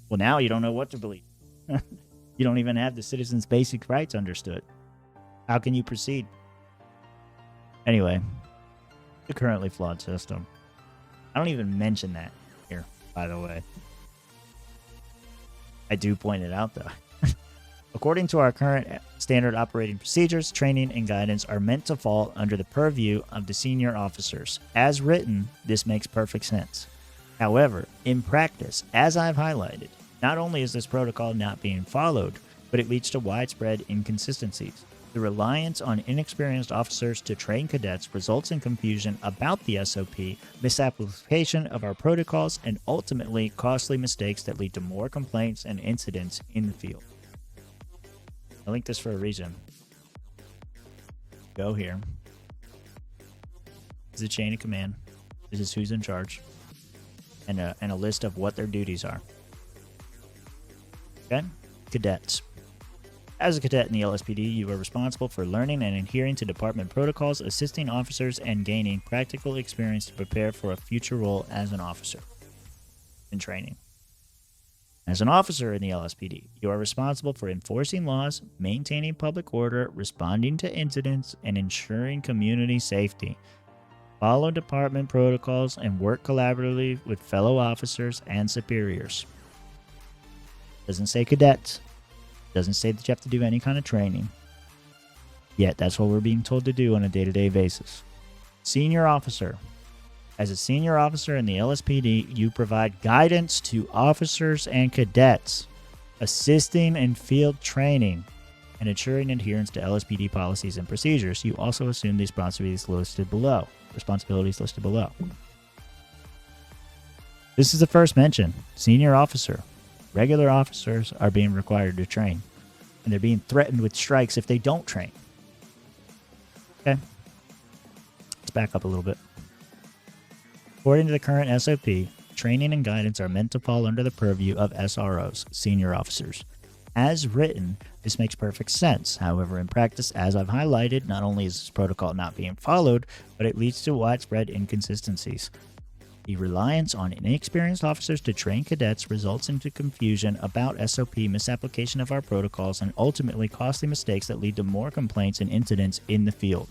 Speaker 1: Well, now you don't know what to believe. You don't even have the citizens' basic rights understood. How can you proceed? Anyway, the currently flawed system. I don't even mention that here, by the way. I do point it out, though. According to our current standard operating procedures, training and guidance are meant to fall under the purview of the senior officers. As written, this makes perfect sense. However, in practice, as I've highlighted, not only is this protocol not being followed, but it leads to widespread inconsistencies. The reliance on inexperienced officers to train cadets results in confusion about the SOP, misapplication of our protocols, and ultimately costly mistakes that lead to more complaints and incidents in the field. I linked this for a reason. Go here. This is a chain of command. This is who's in charge. And a list of what their duties are. Okay? Cadets. As a cadet in the LSPD, you are responsible for learning and adhering to department protocols, assisting officers, and gaining practical experience to prepare for a future role as an officer in training. As an officer in the LSPD, you are responsible for enforcing laws, maintaining public order, responding to incidents, and ensuring community safety. Follow department protocols and work collaboratively with fellow officers and superiors. Doesn't say cadets. Doesn't say that you have to do any kind of training. Yet that's what we're being told to do on a day-to-day basis. Senior officer. As a senior officer in the LSPD, you provide guidance to officers and cadets, assisting in field training, and ensuring adherence to LSPD policies and procedures. You also assume the responsibilities listed below. This is the first mention. Senior officer. Regular officers are being required to train, and they're being threatened with strikes if they don't train. Okay. Let's back up a little bit. According to the current SOP, training and guidance are meant to fall under the purview of SROs, senior officers. As written, this makes perfect sense. However, in practice, as I've highlighted, not only is this protocol not being followed, but it leads to widespread inconsistencies. The reliance on inexperienced officers to train cadets results into confusion about SOP, misapplication of our protocols, and ultimately costly mistakes that lead to more complaints and incidents in the field.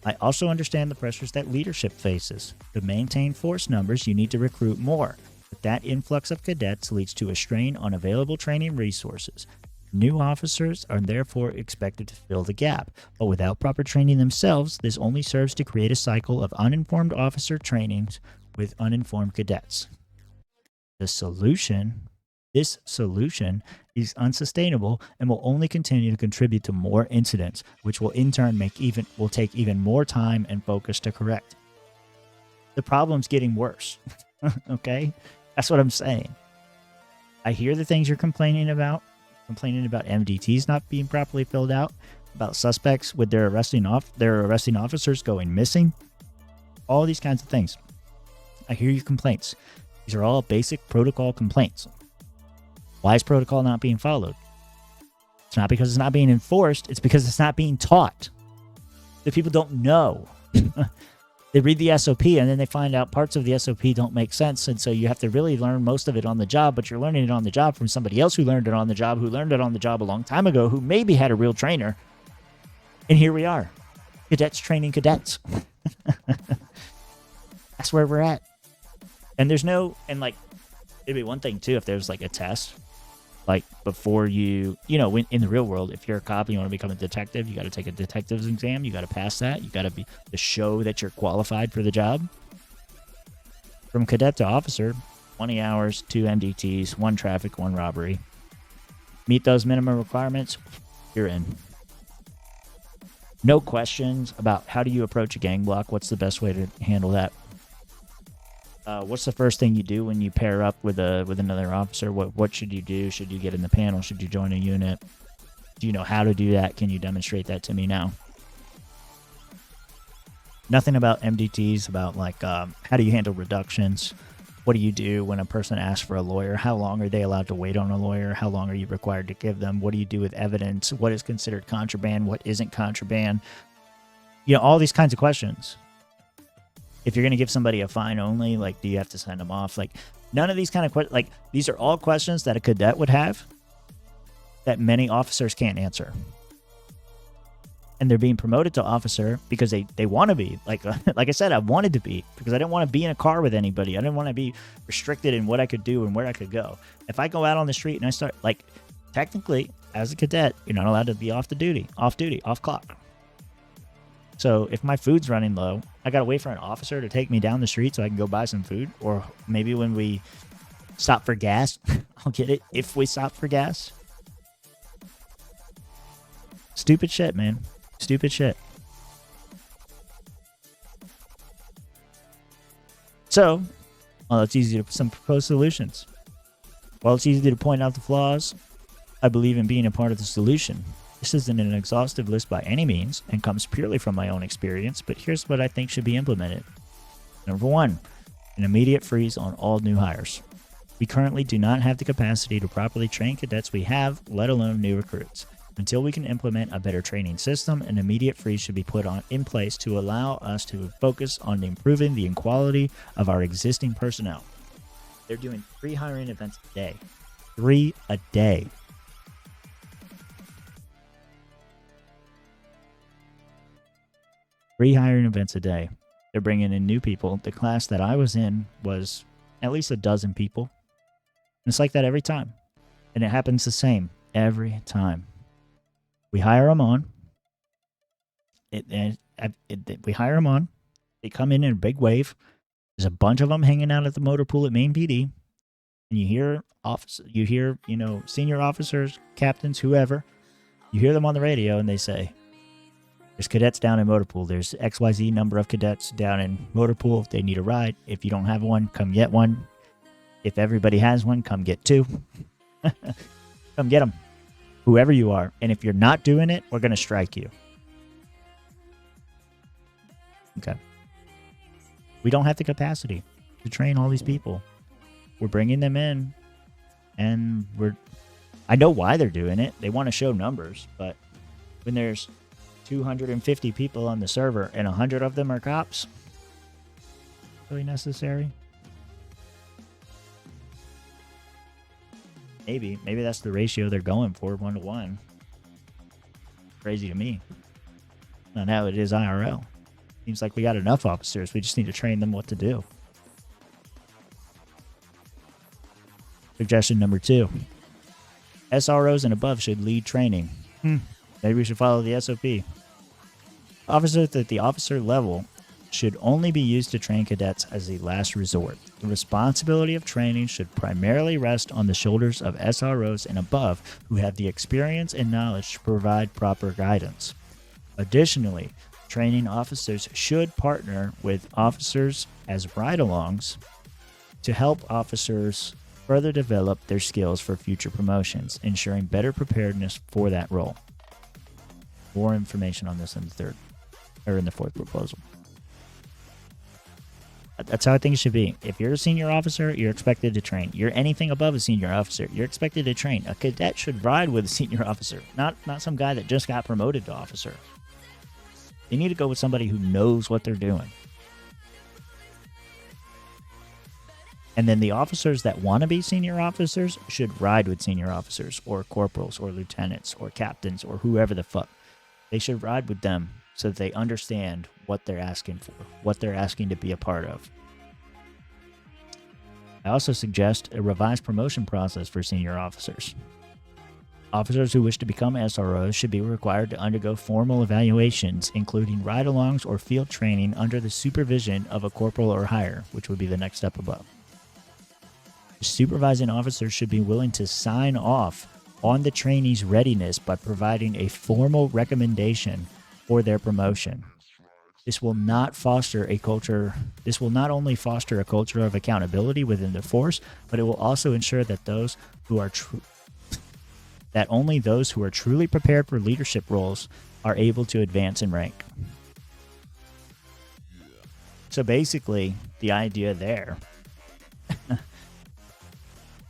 Speaker 1: I also understand the pressures that leadership faces. To maintain force numbers, you need to recruit more. The That influx of cadets leads to a strain on available training resources. New officers are therefore expected to fill the gap, but without proper training themselves, this only serves to create a cycle of uninformed officer trainings with uninformed cadets. This solution is unsustainable and will only continue to contribute to more incidents, which will in turn will take even more time and focus to correct. The problem's getting worse. Okay? That's what I'm saying. I hear the things you're complaining about MDTs not being properly filled out, about suspects with their arresting officers going missing, all these kinds of things. I hear your complaints. These are all basic protocol complaints. Why is protocol not being followed? It's not because it's not being enforced. It's because it's not being taught. The people don't know. They read the SOP and then they find out parts of the SOP don't make sense. And so you have to really learn most of it on the job, but you're learning it on the job from somebody else who learned it on the job a long time ago, who maybe had a real trainer. And here we are. Cadets training cadets. That's where we're at. And there's no, and like, it'd be one thing too if there's like a test, like before in the real world, if you're a cop and you want to become a detective, you got to take a detective's exam. You got to pass that. You got to to show that you're qualified for the job. From cadet to officer, 20 hours, 2 MDTs, 1 traffic, 1 robbery. Meet those minimum requirements, you're in. No questions about how do you approach a gang block. What's the best way to handle that? What's the first thing you do when you pair up with another officer? What should you do? Should you get in the panel? Should you join a unit? Do you know how to do that? Can you demonstrate that to me now? Nothing about MDTs, about like how do you handle reductions? What do you do when a person asks for a lawyer? How long are they allowed to wait on a lawyer? How long are you required to give them? What do you do with evidence? What is considered contraband? What isn't contraband? All these kinds of questions. If you're going to give somebody a fine only, like, do you have to send them off? Like, none of these kind of questions, like, these are all questions that a cadet would have that many officers can't answer. And they're being promoted to officer because they want to be. Like I said, I wanted to be because I didn't want to be in a car with anybody. I didn't want to be restricted in what I could do and where I could go. If I go out on the street and I start, like, technically, as a cadet, you're not allowed to be off clock. So if my food's running low, I got to wait for an officer to take me down the street so I can go buy some food. Or maybe when we stop for gas, I'll get it if we stop for gas. Stupid shit, man. Stupid shit. So, it's easy to some proposed solutions. While it's easy to point out the flaws, I believe in being a part of the solution. This isn't an exhaustive list by any means and comes purely from my own experience, but here's what I think should be implemented. Number 1, an immediate freeze on all new hires. We currently do not have the capacity to properly train cadets we have, let alone new recruits. Until we can implement a better training system, an immediate freeze should be put in place to allow us to focus on improving the quality of our existing personnel. They're doing 3 hiring events a day. 3 a day. Three hiring events a day. They're bringing in new people. The class that I was in was at least a dozen people. And it's like that every time. And it happens the same every time. We hire them on. We hire them on. They come in a big wave. There's a bunch of them hanging out at the motor pool at Maine PD. And you hear senior officers, captains, whoever. You hear them on the radio and they say, there's cadets down in motor pool. There's XYZ number of cadets down in motor pool. If they need a ride, if you don't have one, come get one. If everybody has one, come get 2. Come get them. Whoever you are. And if you're not doing it, we're going to strike you. Okay. We don't have the capacity to train all these people. We're bringing them in, and I know why they're doing it. They want to show numbers, but when there's 250 people on the server and 100 of them are cops, really necessary? Maybe that's the ratio they're going for, 1-to-1. Crazy to me. Not how it is IRL. Seems like we got enough officers. We just need to train them what to do. Suggestion number 2. SROs and above should lead training. Maybe we should follow the SOP. Officers at the officer level should only be used to train cadets as a last resort. The responsibility of training should primarily rest on the shoulders of SROs and above who have the experience and knowledge to provide proper guidance. Additionally, training officers should partner with officers as ride-alongs to help officers further develop their skills for future promotions, ensuring better preparedness for that role. More information on this in the fourth proposal. That's how I think it should be. If you're a senior officer, you're expected to train. You're anything above a senior officer, you're expected to train. A cadet should ride with a senior officer, not some guy that just got promoted to officer. They need to go with somebody who knows what they're doing. And then the officers that want to be senior officers should ride with senior officers or corporals or lieutenants or captains or whoever the fuck. They should ride with them so that they understand what they're asking for, what they're asking to be a part of. I also suggest a revised promotion process for senior officers. Officers who wish to become SROs should be required to undergo formal evaluations, including ride-alongs or field training under the supervision of a corporal or higher, which would be the next step above. The supervising officers should be willing to sign off on the trainee's readiness by providing a formal recommendation for their promotion. This will not only foster a culture of accountability within the force, but it will also ensure that only those who are truly prepared for leadership roles are able to advance in rank. So basically, the idea there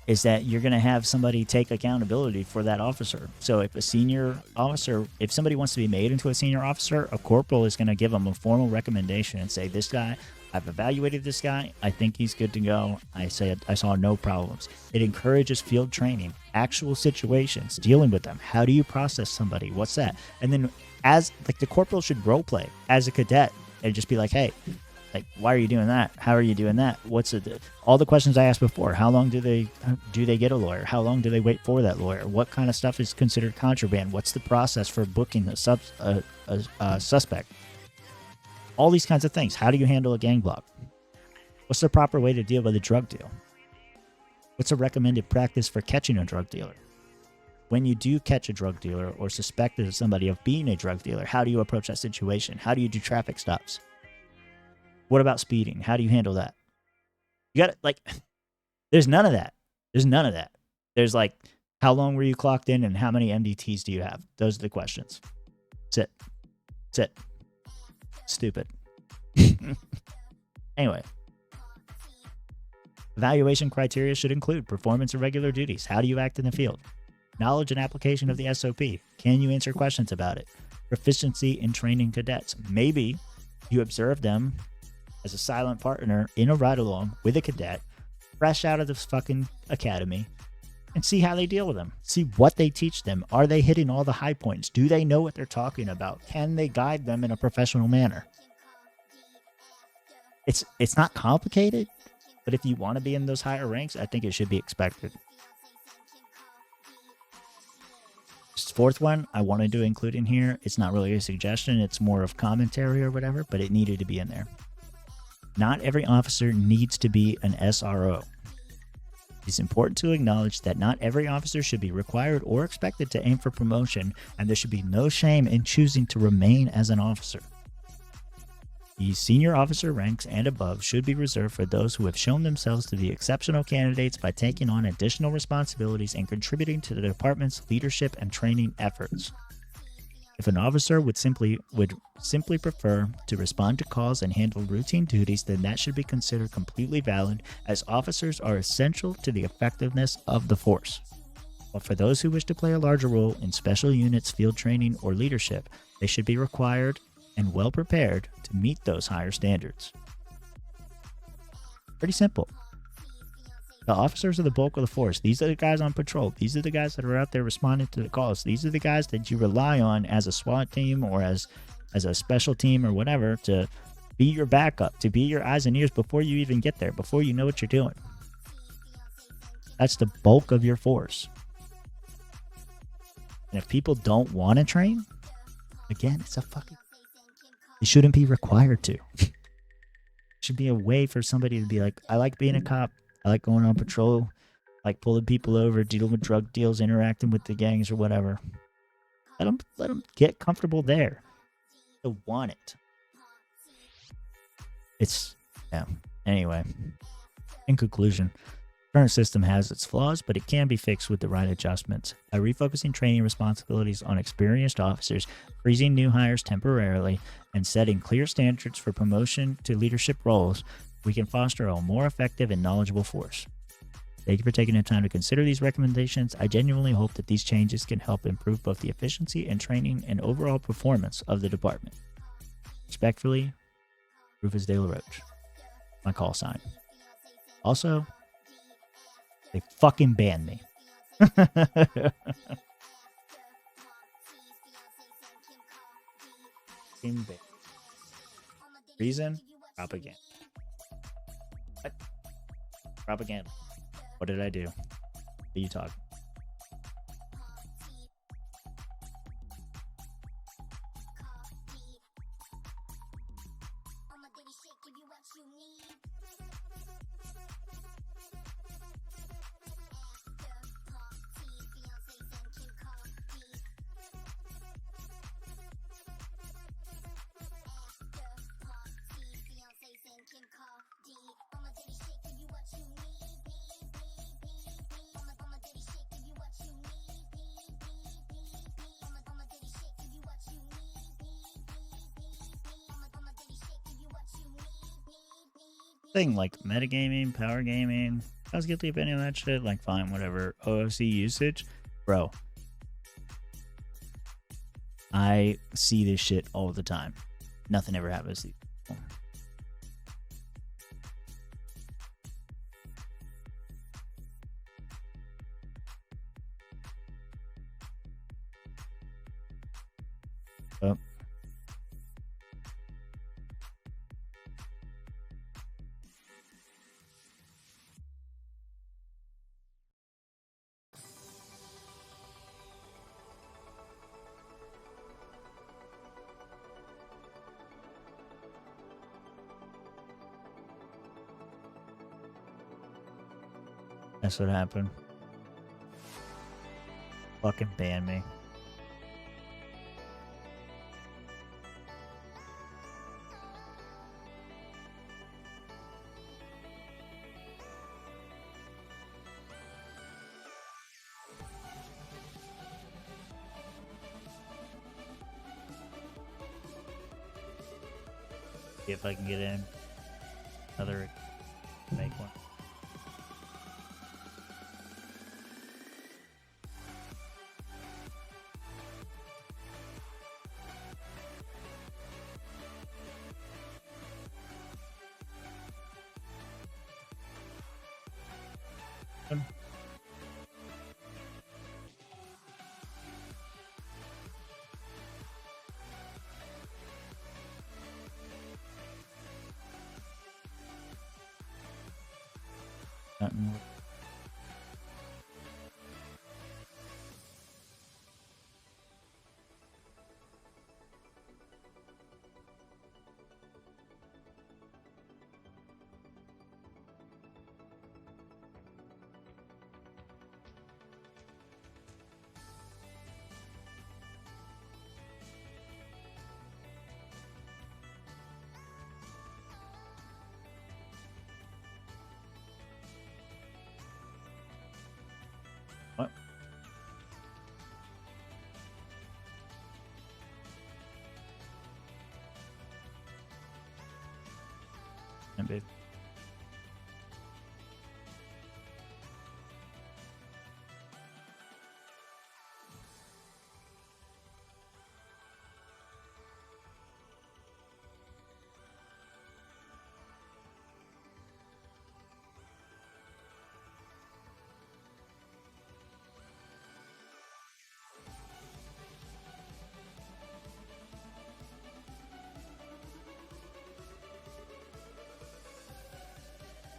Speaker 1: is that you're going to have somebody take accountability for that officer. So if a senior officer, if somebody wants to be made into a senior officer, a corporal is going to give them a formal recommendation and say, this guy, I've evaluated this guy. I think he's good to go. I saw no problems. It encourages field training, actual situations, dealing with them. How do you process somebody? What's that? And then the corporal should role play as a cadet and just be like, hey, why are you doing that? How are you doing that? All the questions I asked before. How long do they get a lawyer? How long do they wait for that lawyer? What kind of stuff is considered contraband? What's the process for booking a suspect? All these kinds of things. How do you handle a gang block? What's the proper way to deal with a drug deal? What's a recommended practice for catching a drug dealer? When you do catch a drug dealer or suspected of somebody of being a drug dealer, how do you approach that situation? How do you do traffic stops? What about speeding? How do you handle that? You got there's none of that. There's none of that. There's how long were you clocked in and how many MDTs do you have? Those are the questions. That's it. Stupid. Anyway. Evaluation criteria should include performance of regular duties. How do you act in the field? Knowledge and application of the SOP. Can you answer questions about it? Proficiency in training cadets. Maybe you observe them as a silent partner in a ride-along with a cadet, fresh out of this fucking academy, and see how they deal with them. See what they teach them. Are they hitting all the high points? Do they know what they're talking about? Can they guide them in a professional manner? It's not complicated, but if you want to be in those higher ranks, I think it should be expected. This fourth one I wanted to include in here. It's not really a suggestion. It's more of commentary or whatever, but it needed to be in there. Not every officer needs to be an SRO. It's important to acknowledge that not every officer should be required or expected to aim for promotion, and there should be no shame in choosing to remain as an officer. The senior officer ranks and above should be reserved for those who have shown themselves to be exceptional candidates by taking on additional responsibilities and contributing to the department's leadership and training efforts. If an officer would simply prefer to respond to calls and handle routine duties, then that should be considered completely valid, as officers are essential to the effectiveness of the force. But for those who wish to play a larger role in special units, field training, or leadership, they should be required and well prepared to meet those higher standards. Pretty simple. The officers are the bulk of the force. These are the guys on patrol. These are the guys that are out there responding to the calls. These are the guys that you rely on as a SWAT team or as a special team or whatever to be your backup, to be your eyes and ears before you even get there, before you know what you're doing. That's the bulk of your force. And if people don't want to train, again, it's a fucking... They shouldn't be required to. It should be a way for somebody to be like, I like being a cop. I like going on patrol. I like pulling people over, dealing with drug deals, interacting with the gangs or whatever. Let them get comfortable there. They want it. It's... Yeah. Anyway. In conclusion, the current system has its flaws, but it can be fixed with the right adjustments. By refocusing training responsibilities on experienced officers, freezing new hires temporarily, and setting clear standards for promotion to leadership roles, we can foster a more effective and knowledgeable force. Thank you for taking the time to consider these recommendations. I genuinely hope that these changes can help improve both the efficiency and training and overall performance of the department. Respectfully, Rufus DeLaRoach. My call sign. Also, they fucking banned me. Reason? Propaganda. What? Propaganda. What did I do? What are you talking? Thing like metagaming, power gaming. I was guilty of any of that shit. Like, fine, whatever. OOC usage, bro. I see this shit all the time. Nothing ever happens to you. Oh. That's what happened. Fucking ban me. See if I can get in. Another make one. Nothing. What? And babe.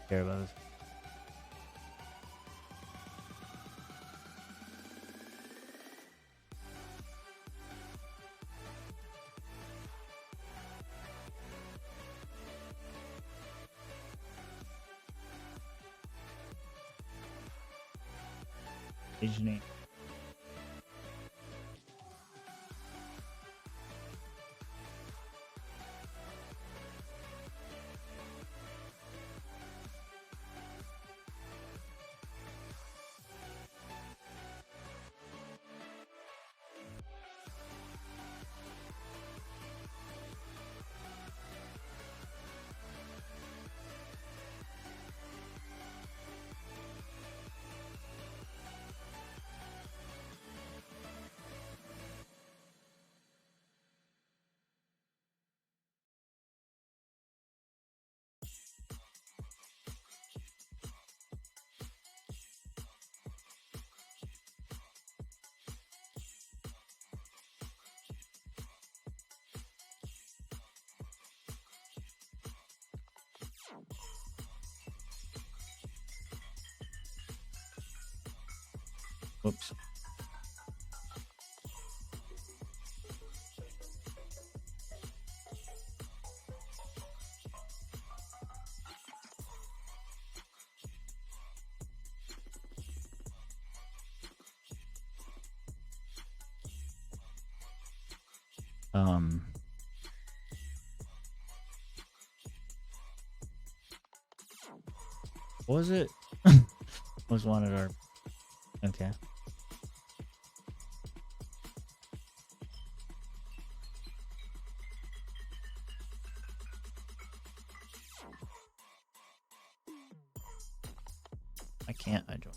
Speaker 1: Care about this. Asian. Whoops. What was it? Was one of our... Okay. I can't. I don't.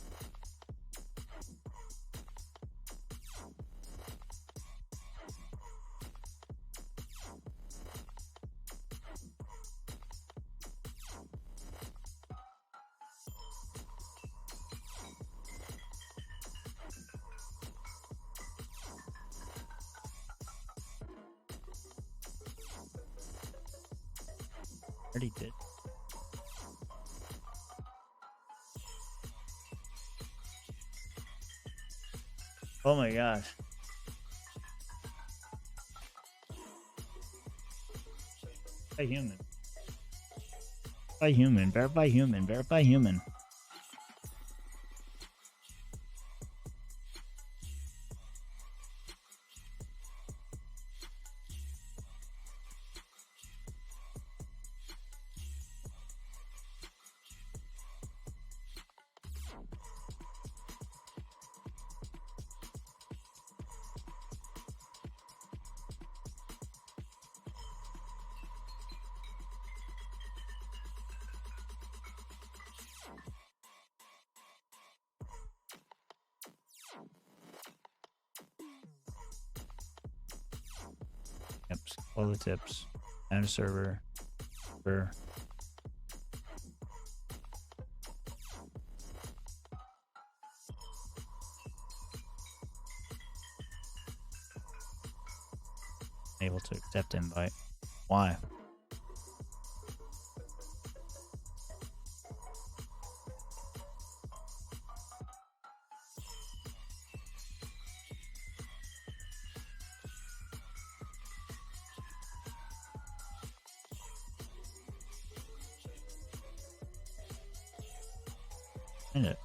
Speaker 1: Already did. Oh my gosh. By human. By human. Verify human. Verify human. Yep, all the tips. And a server. For able to accept invite. Why? Find it.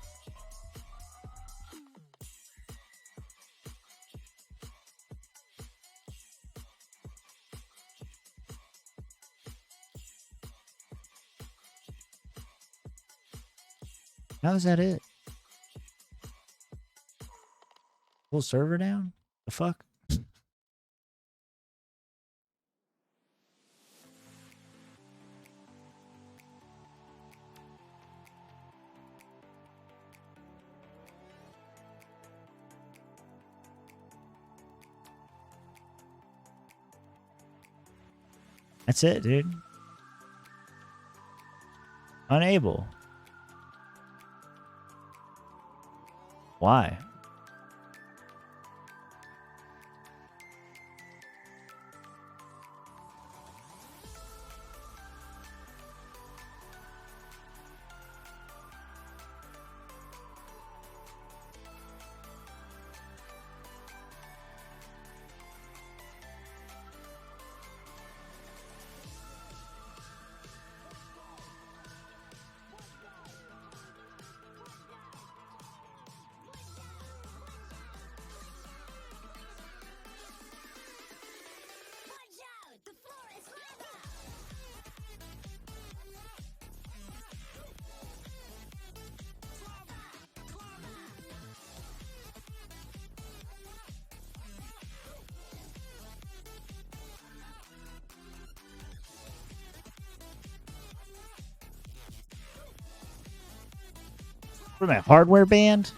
Speaker 1: How is that it? Full server down? The fuck? That's it, dude. Unable. Why? What am I, hardware band?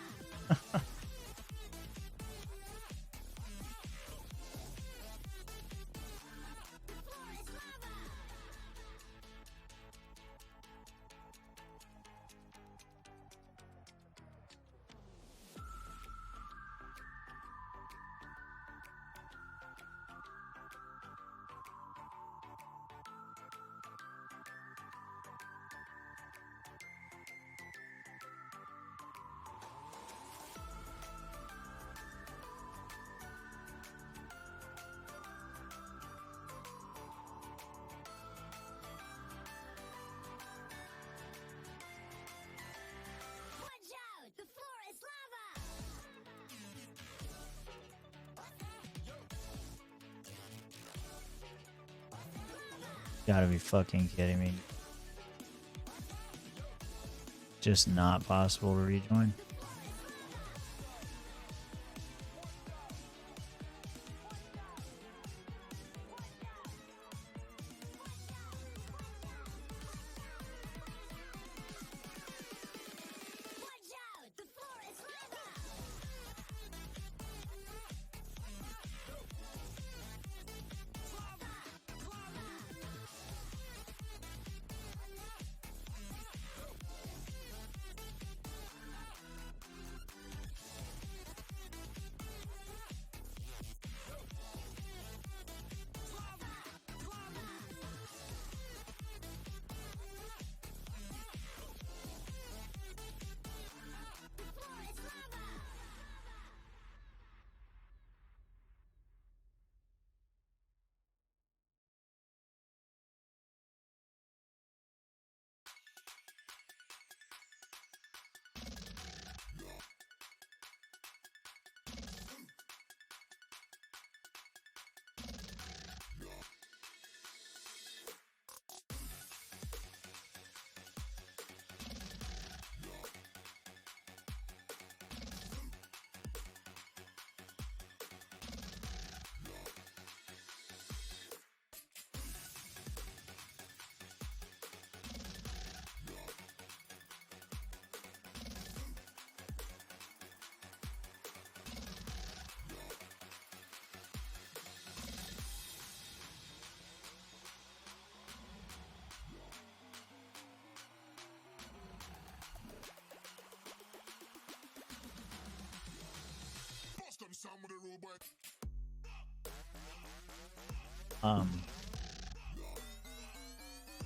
Speaker 1: Gotta be fucking kidding me. Just not possible to rejoin.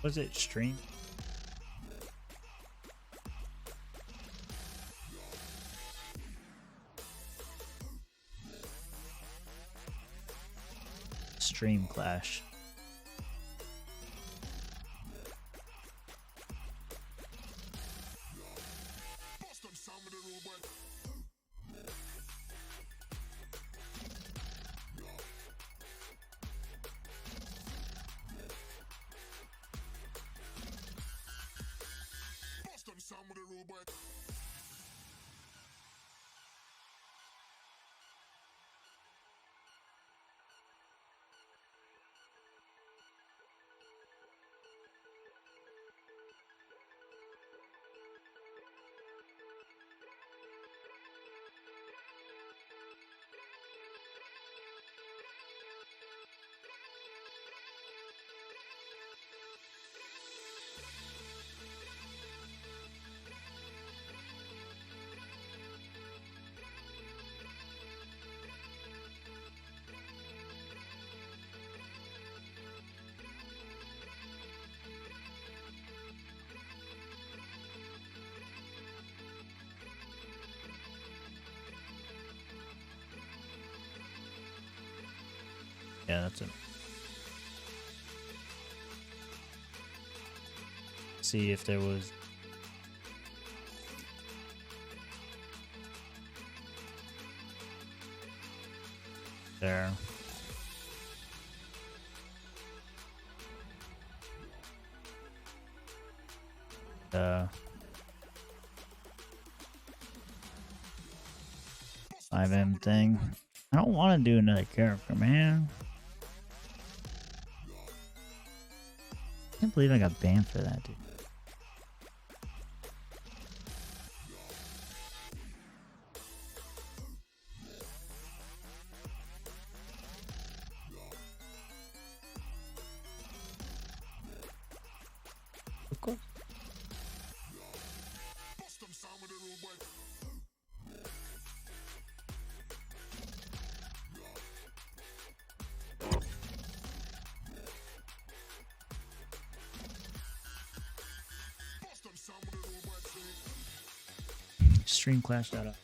Speaker 1: Was it stream? Stream clash. Yeah, that's it. See if there was there. The 5M thing. I don't want to do another character, man. I can't believe I got banned for that, dude. streamclash.up.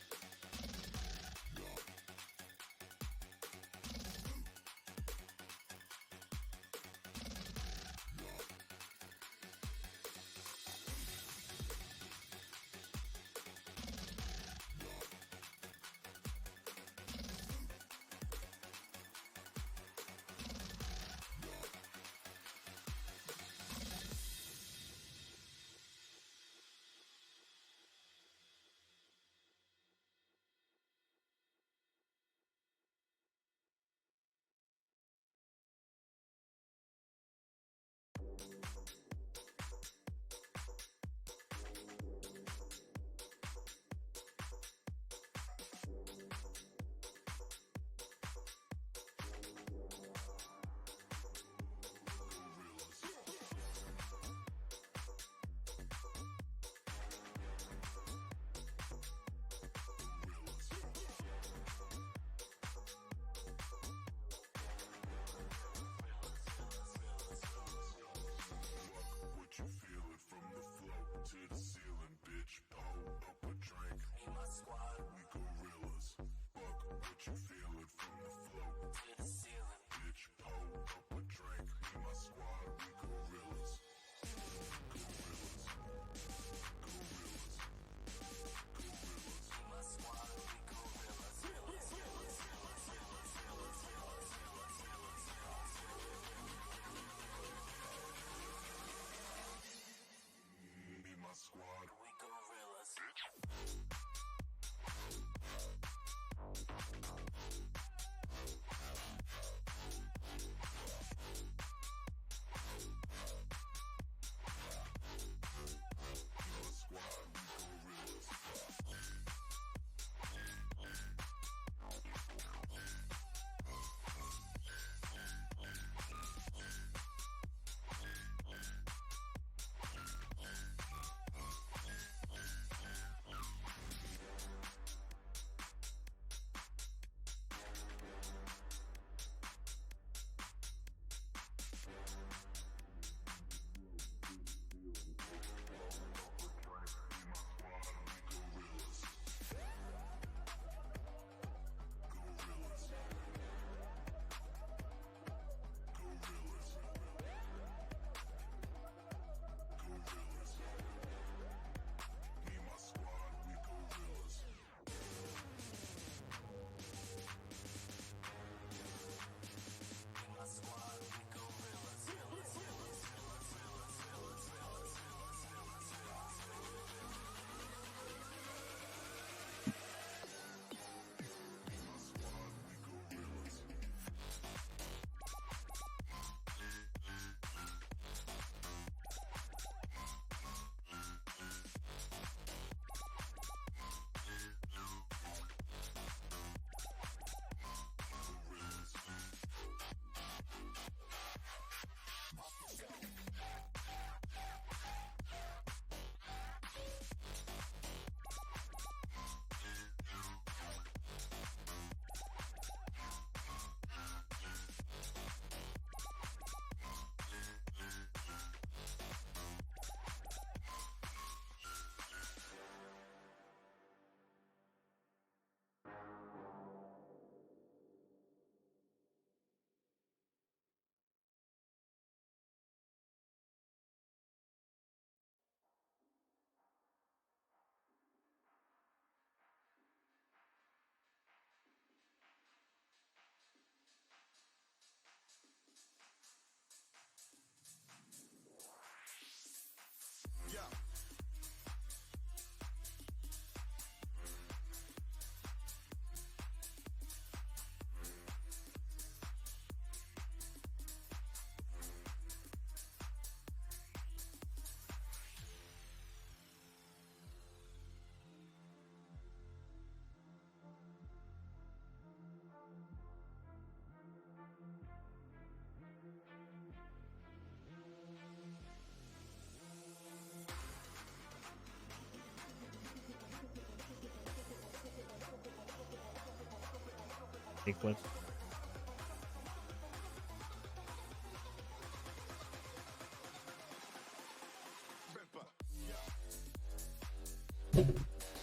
Speaker 4: sequence.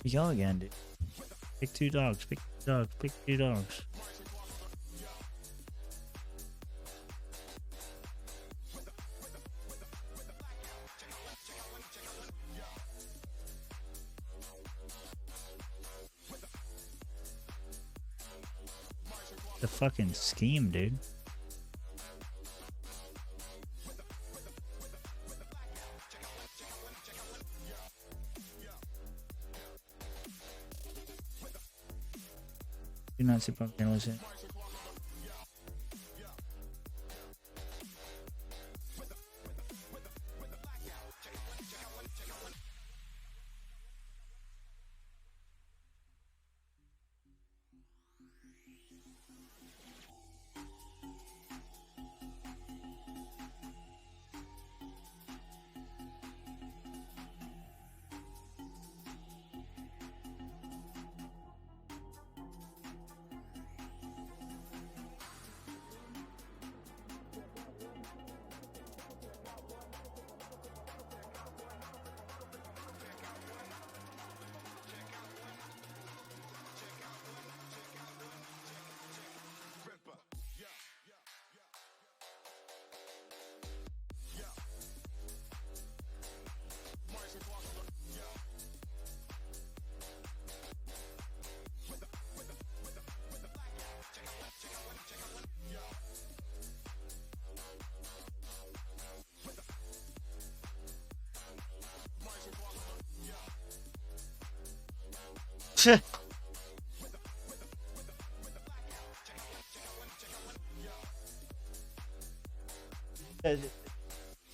Speaker 1: We go again, dude. Pick 2 dogs. Pick 2 dogs. Pick 2 dogs. The fucking scheme, dude. Do not sip on listen.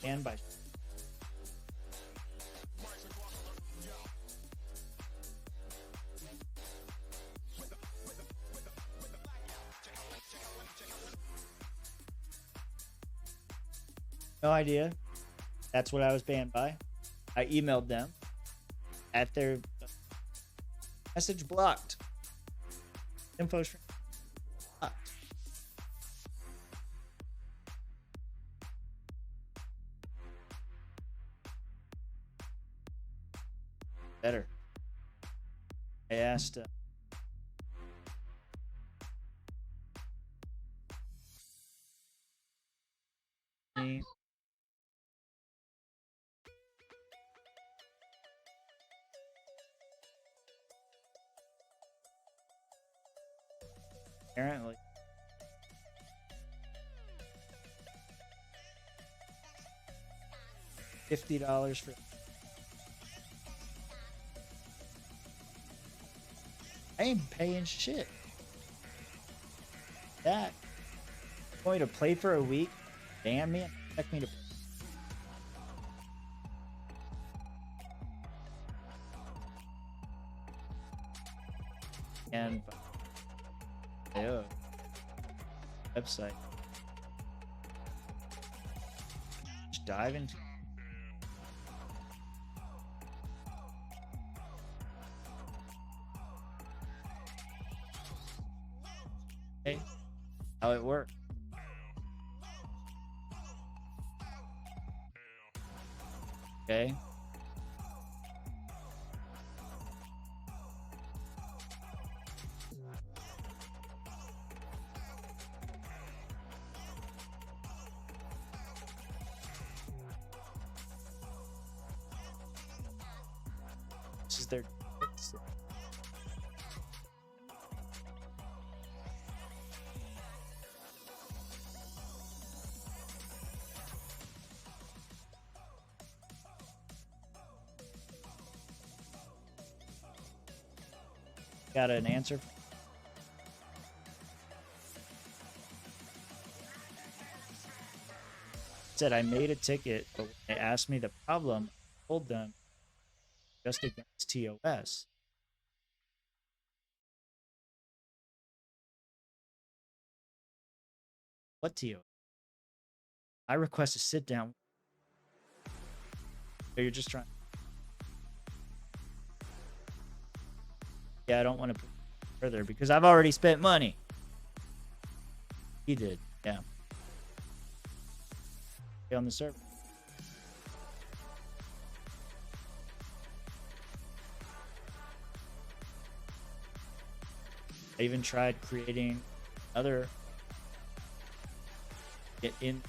Speaker 1: And by no idea. That's what I was banned by. I emailed them at their message blocked. Info stream blocked. Better. I asked me. Apparently. $50 for I ain't paying shit. That going to play for a week, ban me, and expect me to. And website. Just dive into. Okay, how it works. Okay. This is their. Got an answer? Said I made a ticket, but when they asked me the problem, I told them just against TOS. What TOS? I request a sit down. So you're just trying. Yeah, I don't want to put it further because I've already spent money. He did, yeah. Stay on the server. I even tried creating other in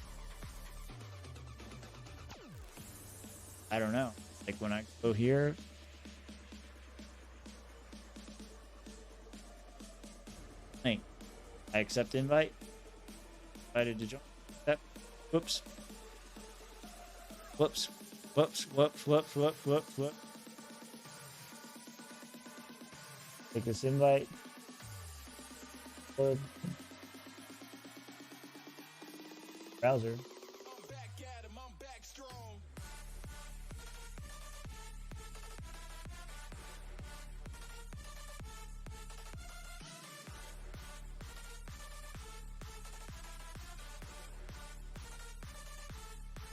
Speaker 1: I don't know. Like when I go here, I accept invite. Invited to join. Accept. Whoops. Whoops. Whoops. Whoops. Whoops. Whoops. Whoops. Whoops. Take this invite. Browser.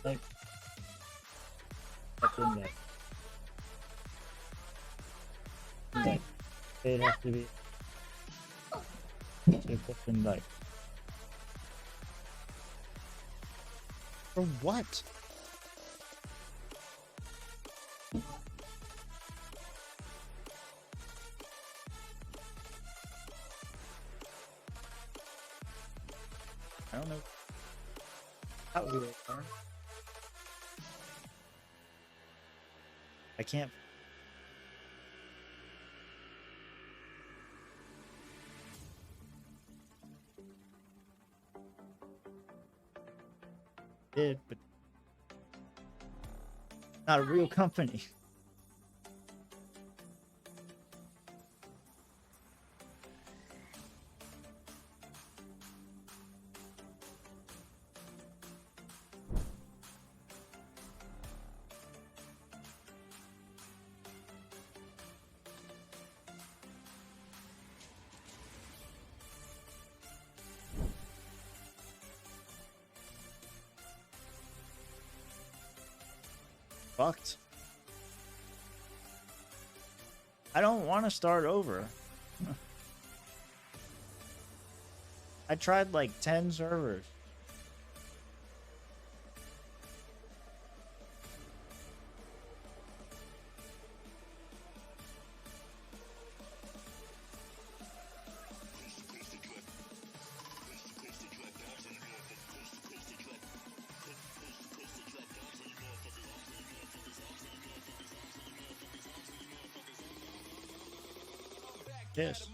Speaker 1: Like, that's invite. Invite. It has to be. Accept invite.
Speaker 2: For what?
Speaker 1: I don't know. How we are. I can't. But not a real company. Fucked. I don't want to start over. I tried like 10 servers. Yes.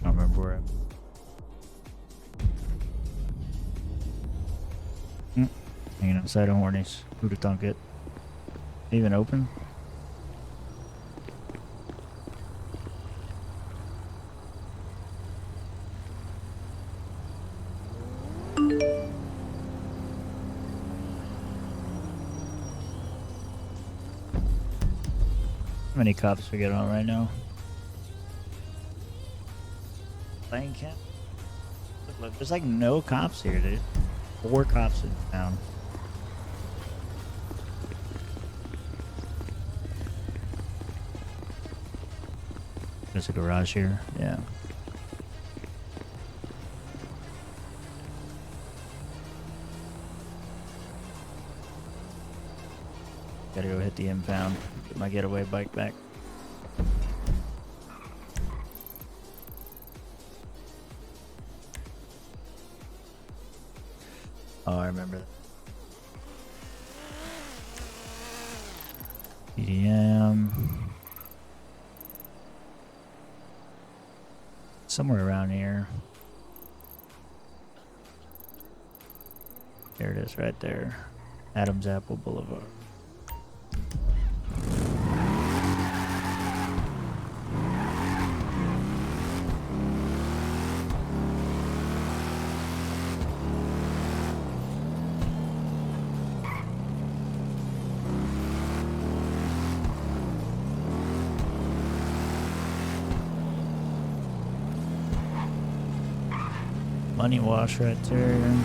Speaker 1: I don't remember where. Hanging outside of Hornies. Who'd have thunk it? Even open? How many cops we get on right now? Playing camp? Look, there's like no cops here, dude. 4 cops in town. There's a garage here. Yeah. Gotta go hit the impound. Get my getaway bike back. Oh, I remember that. EDM. Somewhere around here. There it is right there. Adams Apple Boulevard. Money wash right there.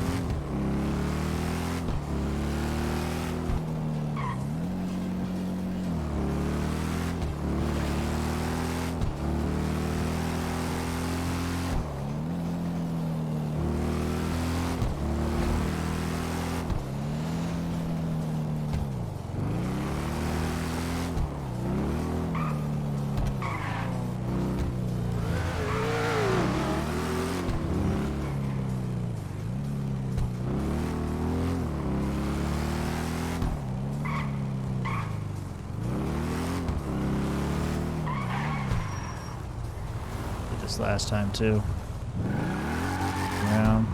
Speaker 1: Last time too. Around.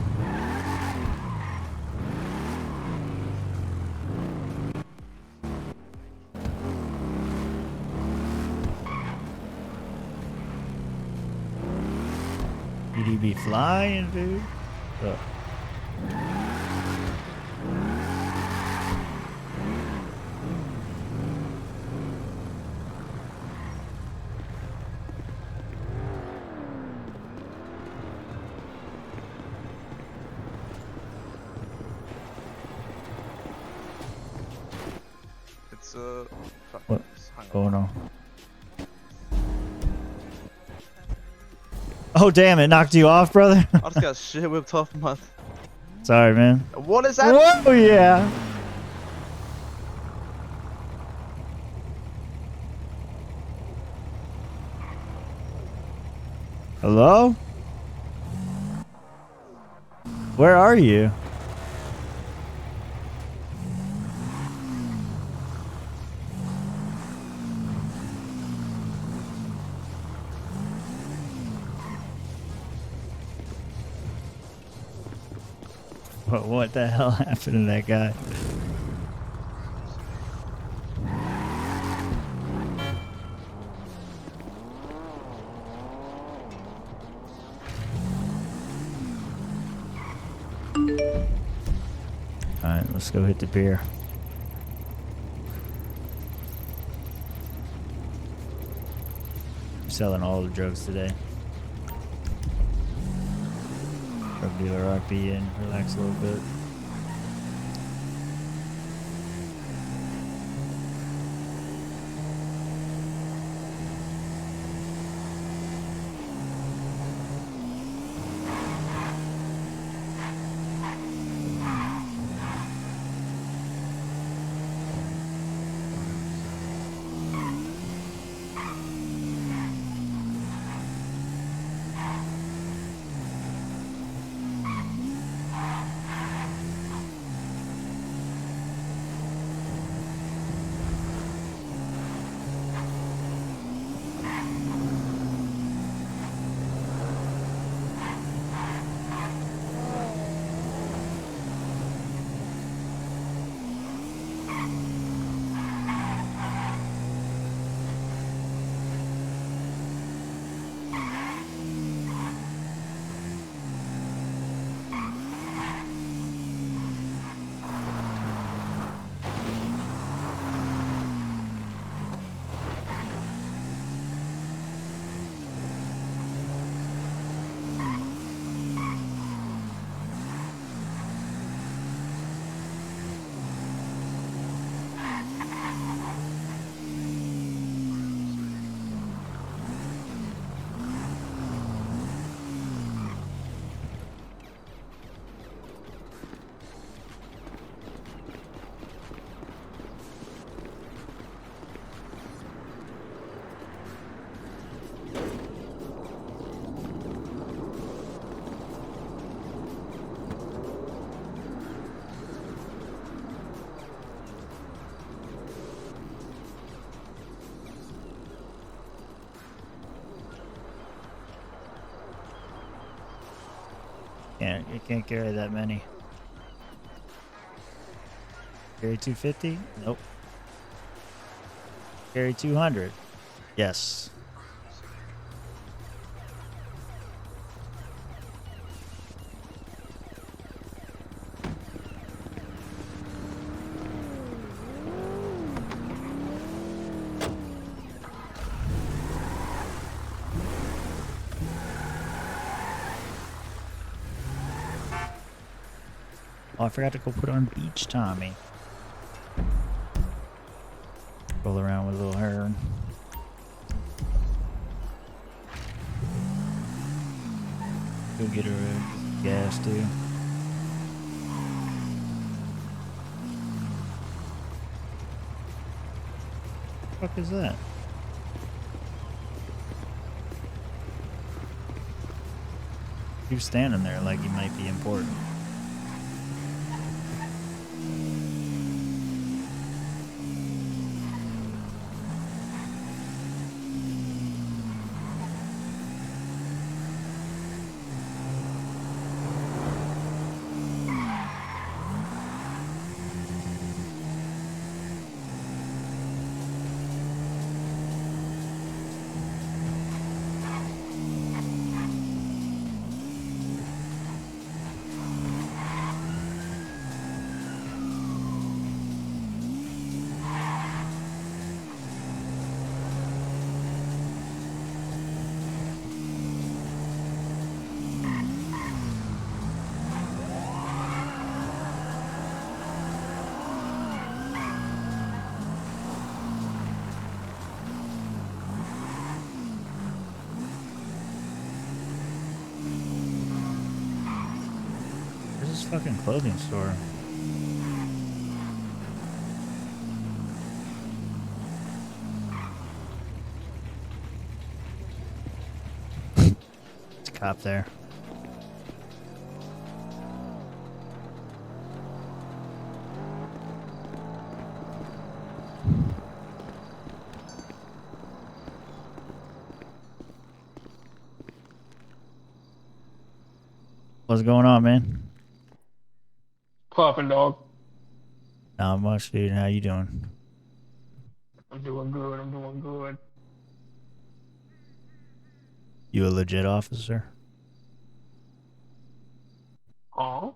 Speaker 1: EDB flying, dude. Ugh. What's going on? Oh damn! It knocked you off, brother.
Speaker 4: I just got shit whipped off my.
Speaker 1: Sorry, man.
Speaker 4: What is that?
Speaker 1: Whoa, yeah. Hello? Where are you? What the hell happened to that guy? Alright, let's go hit the beer. selling all the drugs today. Drug DeLaRoach and relax a little bit. You can't carry that many. Carry 250? Nope. Carry 200? Yes. Oh, I forgot to go put on Beach Tommy. Roll around with a little heroin. Go get her gas too. What the fuck is that? You're standing there like you might be important. Fucking clothing store. It's a cop there. What's going on, man?
Speaker 5: Popping, dog.
Speaker 1: Not much, dude. How you doing?
Speaker 5: I'm doing good. I'm doing good.
Speaker 1: You a legit officer?
Speaker 5: Huh?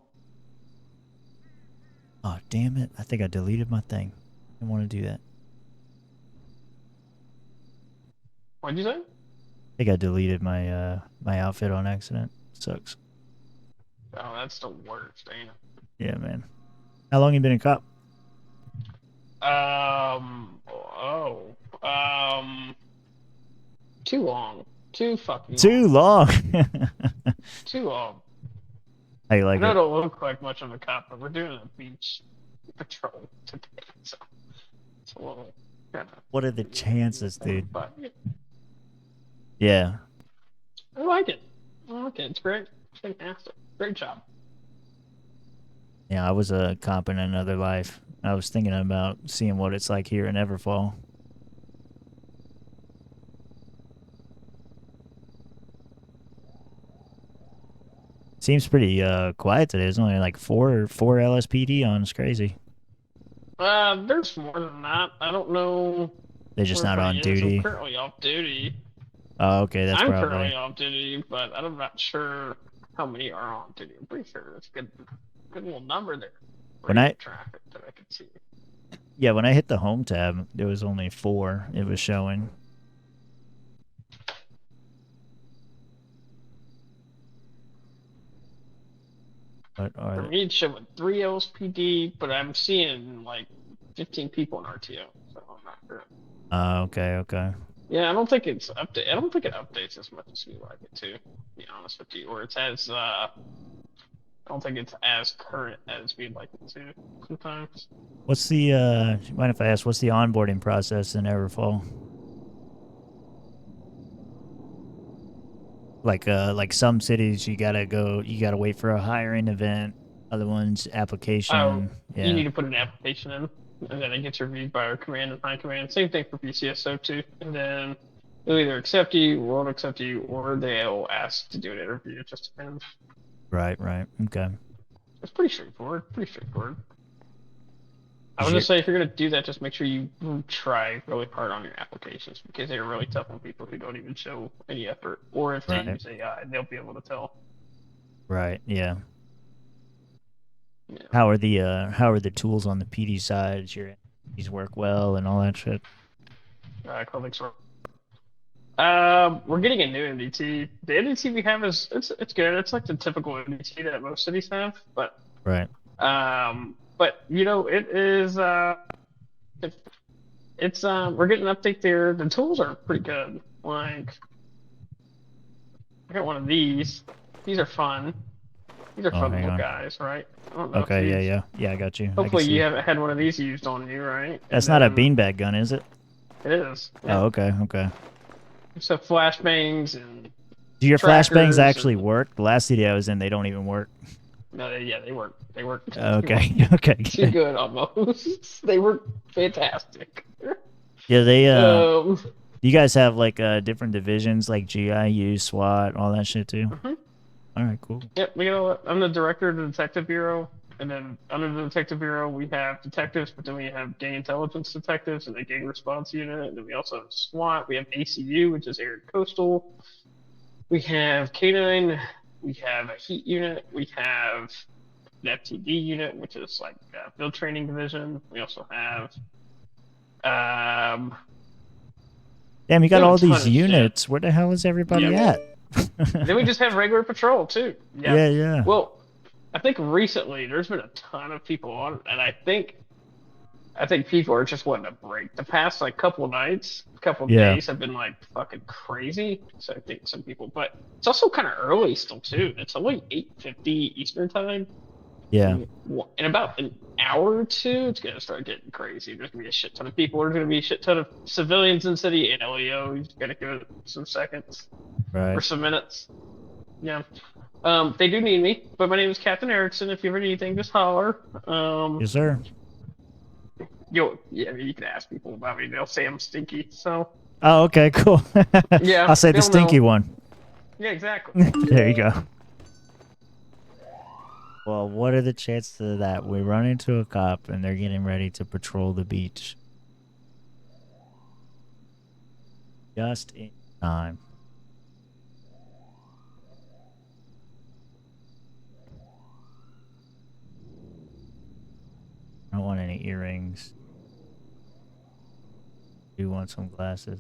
Speaker 1: Oh, damn it. I think I deleted my thing. I didn't want to do that.
Speaker 5: What'd you say?
Speaker 1: think I deleted my my outfit on accident. Sucks.
Speaker 5: Oh, that's the worst, damn.
Speaker 1: Yeah, man. How long you been a cop?
Speaker 5: Oh, too long. Too fucking
Speaker 1: Too
Speaker 5: long.
Speaker 1: long.
Speaker 5: Too long.
Speaker 1: How you
Speaker 5: I
Speaker 1: like
Speaker 5: know I
Speaker 1: it?
Speaker 5: don't look like much of a cop, but we're doing a beach patrol today, so it's a little kind of.
Speaker 1: What are the chances, dude?
Speaker 5: But
Speaker 1: Yeah.
Speaker 5: I like it. I like it. It's great. It's fantastic. Great job.
Speaker 1: Yeah, I was a cop in another life. I was thinking about seeing what it's like here in Everfall. Seems pretty quiet today. There's only like four LSPD on. It's crazy.
Speaker 5: There's more than that. I don't know
Speaker 1: They're just
Speaker 5: where
Speaker 1: not on
Speaker 5: everybody is. I'm
Speaker 1: duty.
Speaker 5: currently off duty.
Speaker 1: Oh, okay, that's
Speaker 5: I'm currently
Speaker 1: probably
Speaker 5: off duty, but I'm not sure how many are on duty. I'm pretty sure it's a good little number there.
Speaker 1: when I
Speaker 5: Traffic that I can see.
Speaker 1: yeah, when I hit the home tab, there was only 4 it was showing. What are
Speaker 5: For
Speaker 1: they?
Speaker 5: me, it's showing 3 LSPD, but I'm seeing like 15 people in RTO, so I'm not sure.
Speaker 1: Okay, okay.
Speaker 5: Yeah, I don't think it's update. I don't think it updates as much as we like it to. Be honest with you, or it's as I don't think it's as current as we'd like it to sometimes.
Speaker 1: What's the mind if I ask, what's the onboarding process in Everfall? Like some cities you gotta wait for a hiring event. Other ones
Speaker 5: Oh,
Speaker 1: application.
Speaker 5: you
Speaker 1: Yeah.
Speaker 5: need to put an application in, and then it gets reviewed by our command and high command. Same thing for PCSO too, and then they'll either accept you, won't accept you, or they'll ask to do an interview. It just depends.
Speaker 1: Right, right. Okay.
Speaker 5: It's pretty straightforward. Pretty straightforward. I
Speaker 1: Is
Speaker 5: would
Speaker 1: your
Speaker 5: just say if you're gonna do that, just make sure you try really hard on your applications because they're really tough on people who don't even show any effort, or if they
Speaker 1: right,
Speaker 5: use AI, they'll be able to tell.
Speaker 1: right, yeah.
Speaker 5: Yeah.
Speaker 1: How are the tools on the PD side? Does your these work well and all that shit?
Speaker 5: Clothing store. We're getting a new NDT. The NDT we have is it's good. It's like the typical NDT that most cities have,
Speaker 1: Right.
Speaker 5: but you know it is it's we're getting an update there. The tools are pretty good. Like I got one of these. These are fun. These are
Speaker 1: Oh,
Speaker 5: fun
Speaker 1: hang
Speaker 5: little
Speaker 1: on.
Speaker 5: guys, right? I don't know if
Speaker 1: Okay, yeah,
Speaker 5: these.
Speaker 1: yeah. Yeah, I got you. I can
Speaker 5: Hopefully you
Speaker 1: see.
Speaker 5: haven't had one of these used on you, right? And
Speaker 1: That's not a
Speaker 5: then
Speaker 1: beanbag gun, is it?
Speaker 5: it is. Yeah.
Speaker 1: Oh, okay, okay.
Speaker 5: So flashbangs and
Speaker 1: Do your flashbangs
Speaker 5: trackers
Speaker 1: actually
Speaker 5: and
Speaker 1: work? The last city I was in, they don't even work.
Speaker 5: no, yeah, they work. They work. They work
Speaker 1: Okay, okay,
Speaker 5: too
Speaker 1: good.
Speaker 5: good almost. They work fantastic.
Speaker 1: Yeah, they
Speaker 5: Um,
Speaker 1: you guys have like different divisions like GIU, SWAT, all that shit too.
Speaker 5: mhm.
Speaker 1: All right, cool.
Speaker 5: Yep, we got all that. I'm the director of the detective bureau, and then under the detective bureau we have detectives, but then we have gang intelligence detectives and the gang response unit, and then we also have SWAT. We have ACU, which is air and coastal. We have K9. We have a heat unit. We have an FTD unit, which is like field training division. We also have um,
Speaker 1: Damn, you
Speaker 5: we
Speaker 1: got
Speaker 5: have a
Speaker 1: all
Speaker 5: ton
Speaker 1: these
Speaker 5: of shit.
Speaker 1: units. Where the hell is everybody
Speaker 5: Yeah.
Speaker 1: at?
Speaker 5: Then we just have regular patrol too. Yeah.
Speaker 1: Yeah, yeah.
Speaker 5: Well, I think recently there's been a ton of people on, and I think people are just wanting a break. The past like couple nights, couple
Speaker 1: Yeah,
Speaker 5: days have been like fucking crazy. So I think some people, but it's also kind of early still too. It's only 8:50 Eastern time.
Speaker 1: yeah.
Speaker 5: In about an hour or two, it's gonna start getting crazy. There's gonna be a shit ton of people. There's gonna be a shit ton of civilians in the city and LEO. You just gotta give it some seconds or
Speaker 1: Right.
Speaker 5: some minutes. Yeah. They do need me, but my name is Captain Erickson. If you ever need anything, just holler.
Speaker 1: Yes, sir.
Speaker 5: Yeah, you can ask people about me. They'll say I'm stinky. So
Speaker 1: Oh, okay, cool.
Speaker 5: yeah,
Speaker 1: I'll say the
Speaker 5: they'll
Speaker 1: stinky
Speaker 5: know.
Speaker 1: one.
Speaker 5: Yeah, exactly.
Speaker 1: There you go. Well, what are the chances of that? We run into a cop and they're getting ready to patrol the beach. Just in time. I don't want any earrings. Do want some glasses.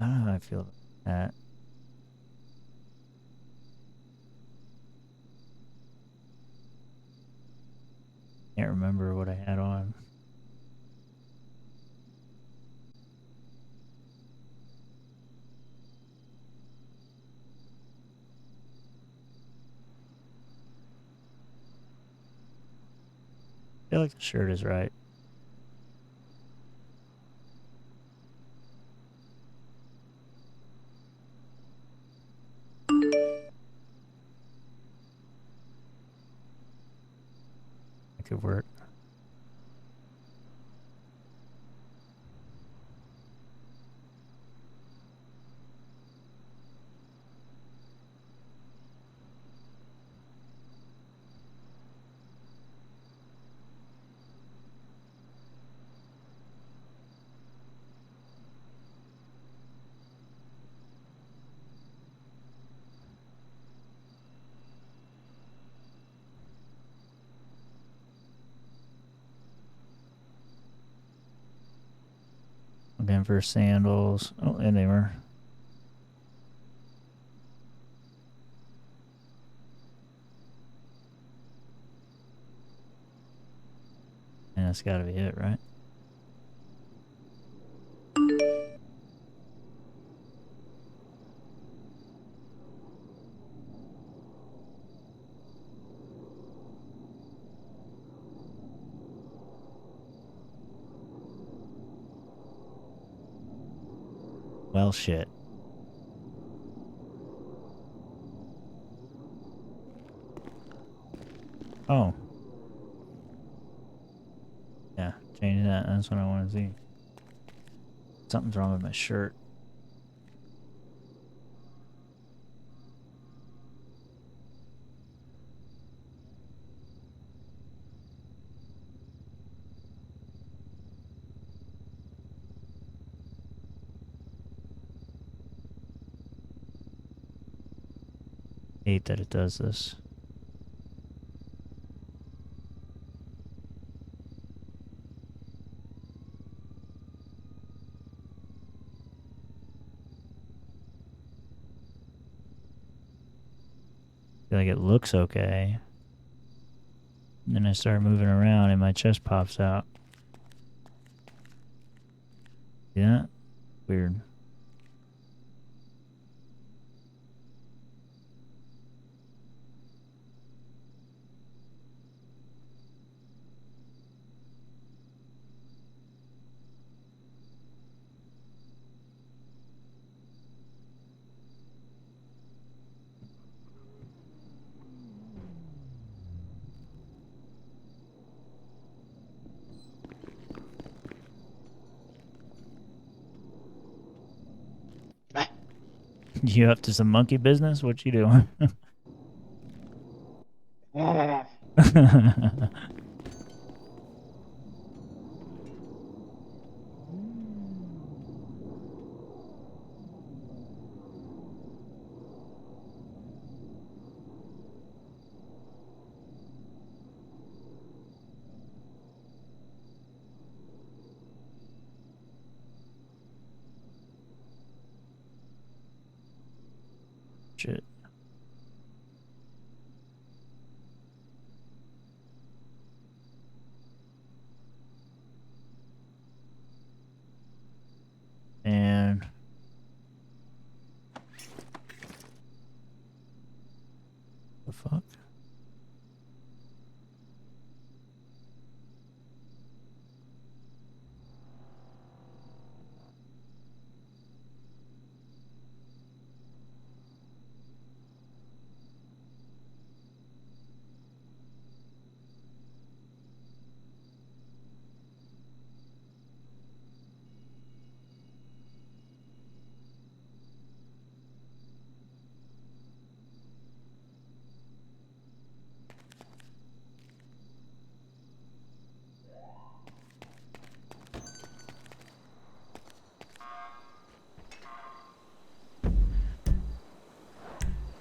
Speaker 1: I don't know how I feel about that. Can't remember what I had on. I feel like the shirt is right. That could work. Looking for sandals. Oh, and they were. And that's gotta be it, right? Well, shit. Oh. Yeah, change that. That's what I want to see. Something's wrong with my shirt. Hate that it does this. Feel like it looks okay. And then I start moving around and my chest pops out. Yeah? Weird. You up to some monkey business? What you doing? Shit. And the fuck?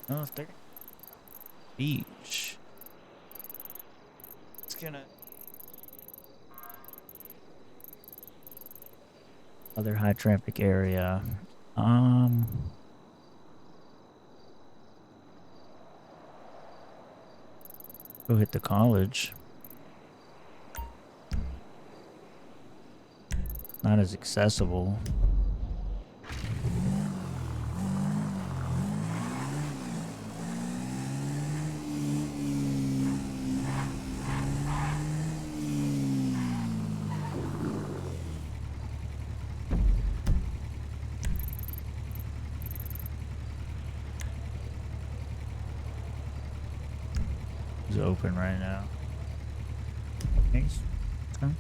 Speaker 1: Oh, it's 30. Beach. It's gonna. Other high traffic area. Um. Go hit the college. Not as accessible. It's open right now. Thanks. Okay.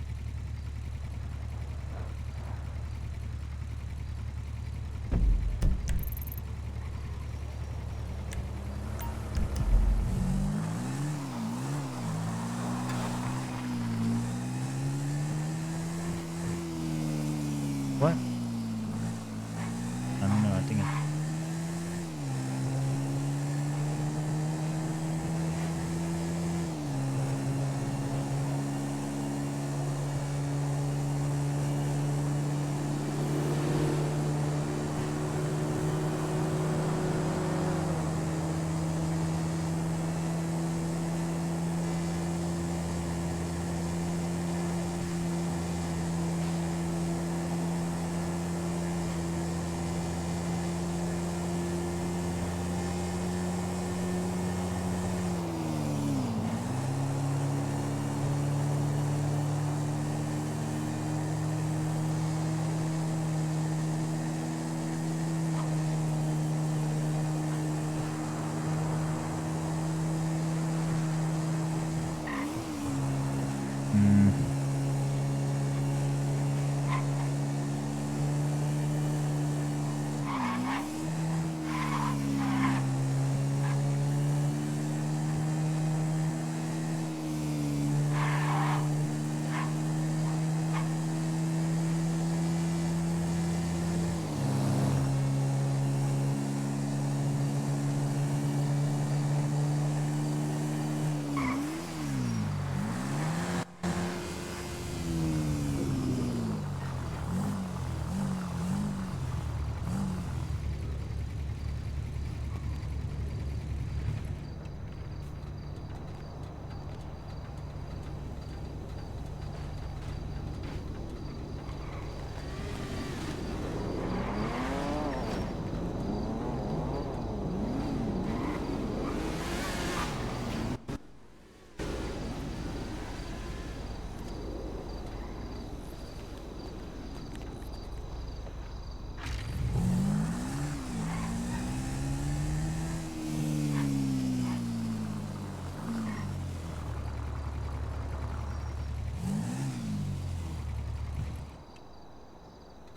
Speaker 1: What? I don't know. I think it's...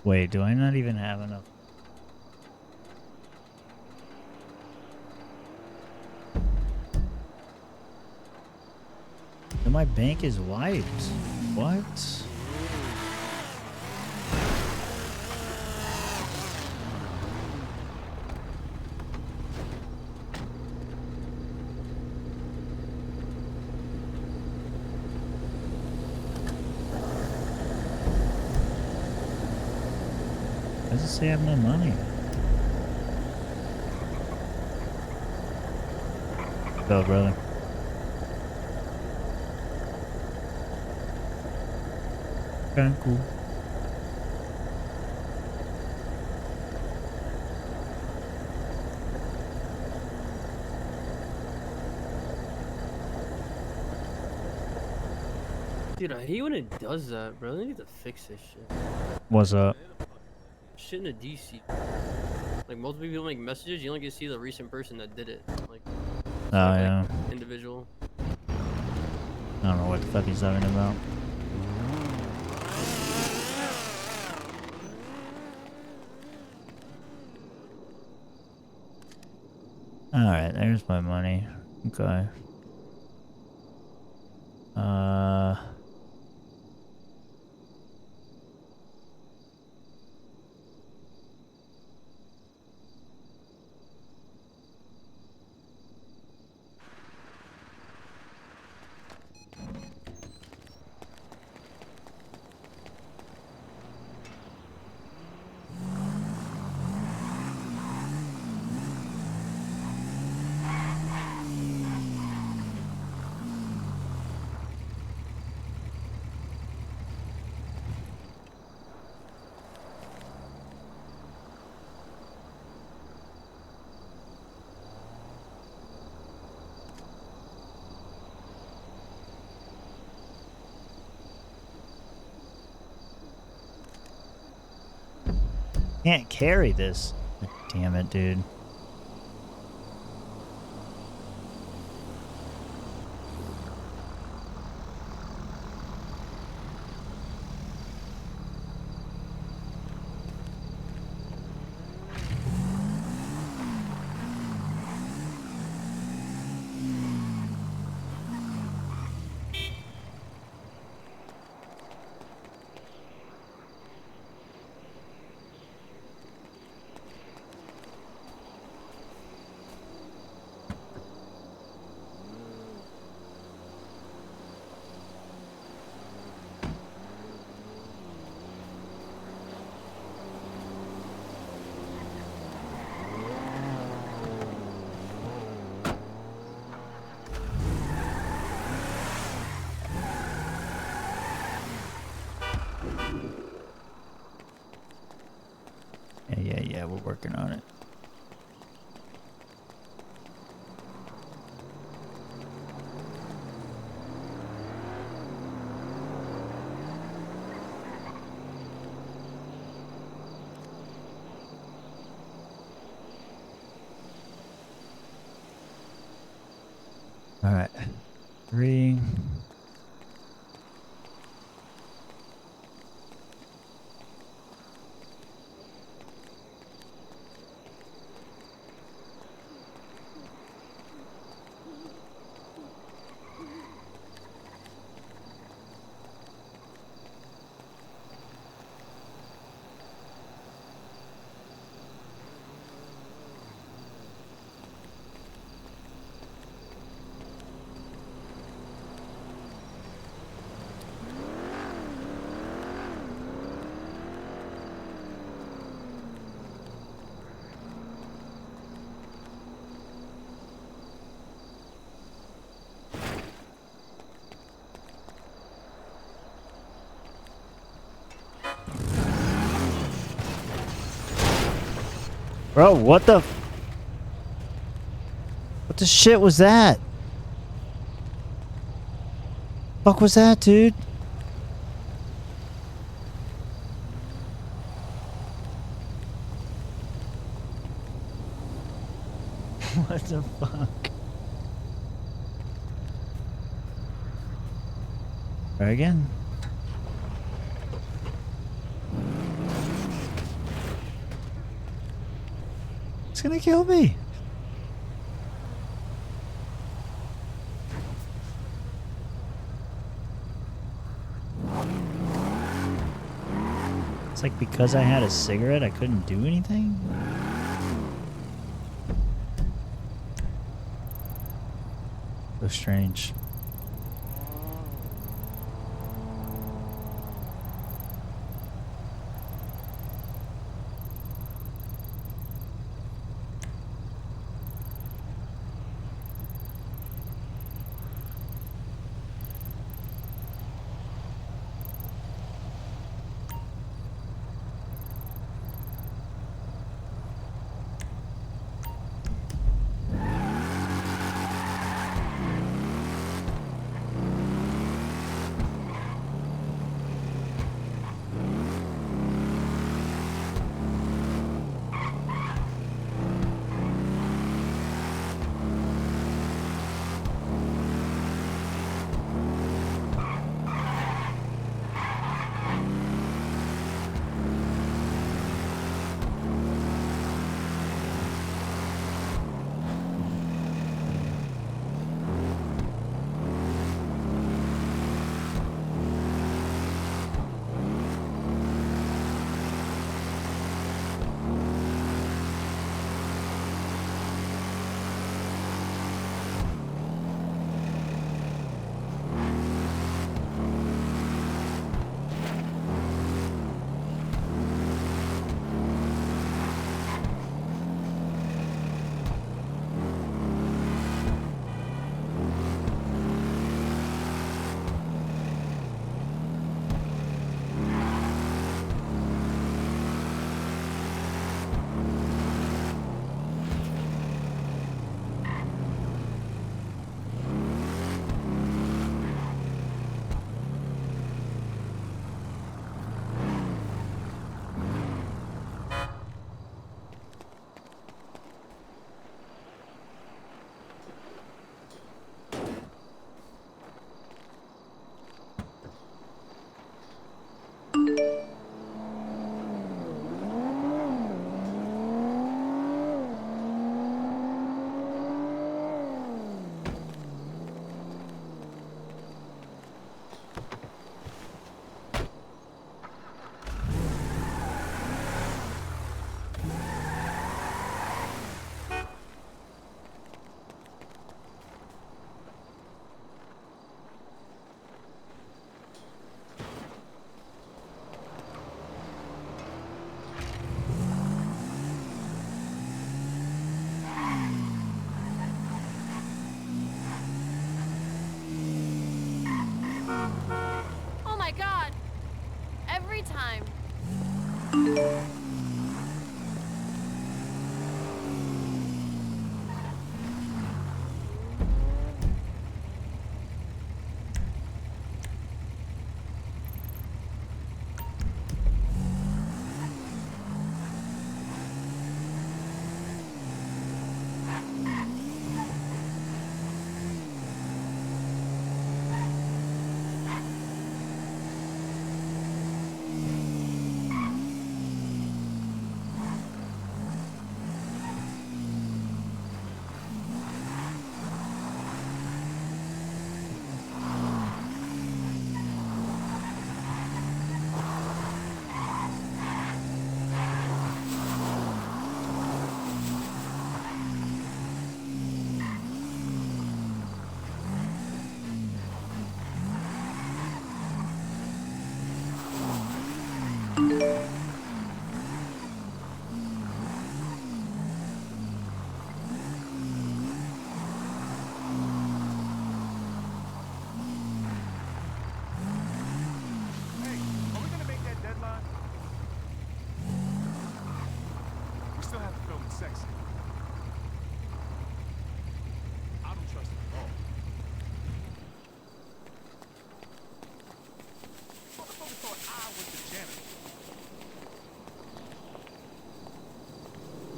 Speaker 1: Wait, do I not even have enough? And my bank is wiped. What? Does it say I have no money? Go, brother. Okay, cool.
Speaker 6: Dude, I hate when it does that, bro. They need to fix this shit.
Speaker 1: What's up?
Speaker 6: Shit in a DC. Like, multiple people make messages, you only get to see the recent person that did it. Like,
Speaker 1: Oh, yeah.
Speaker 6: individual.
Speaker 1: I don't know what the fuck he's talking about. Alright, there's my money. Okay. Can't carry this. Damn it, dude. Yeah, we're working on it. All right, 3. Bro, what the shit was that? Fuck was that, dude? What the fuck? Try again. It's gonna kill me. It's like because I had a cigarette, I couldn't do anything? So strange.
Speaker 7: time.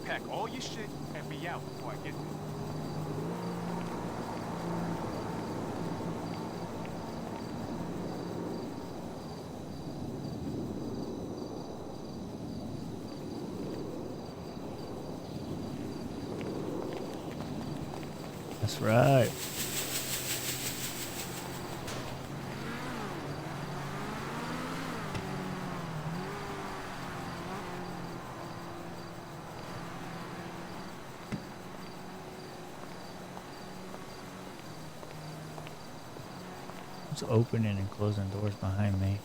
Speaker 8: Pack all your shit and be out before I get there.
Speaker 1: That's right. It's opening and closing doors behind me.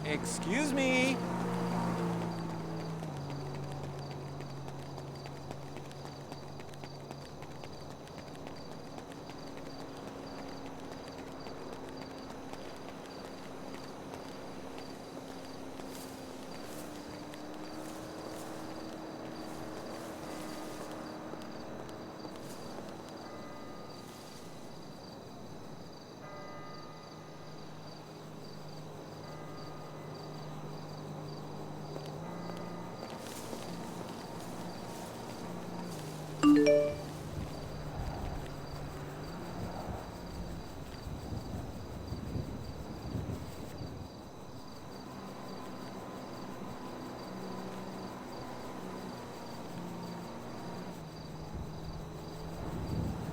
Speaker 8: Excuse me.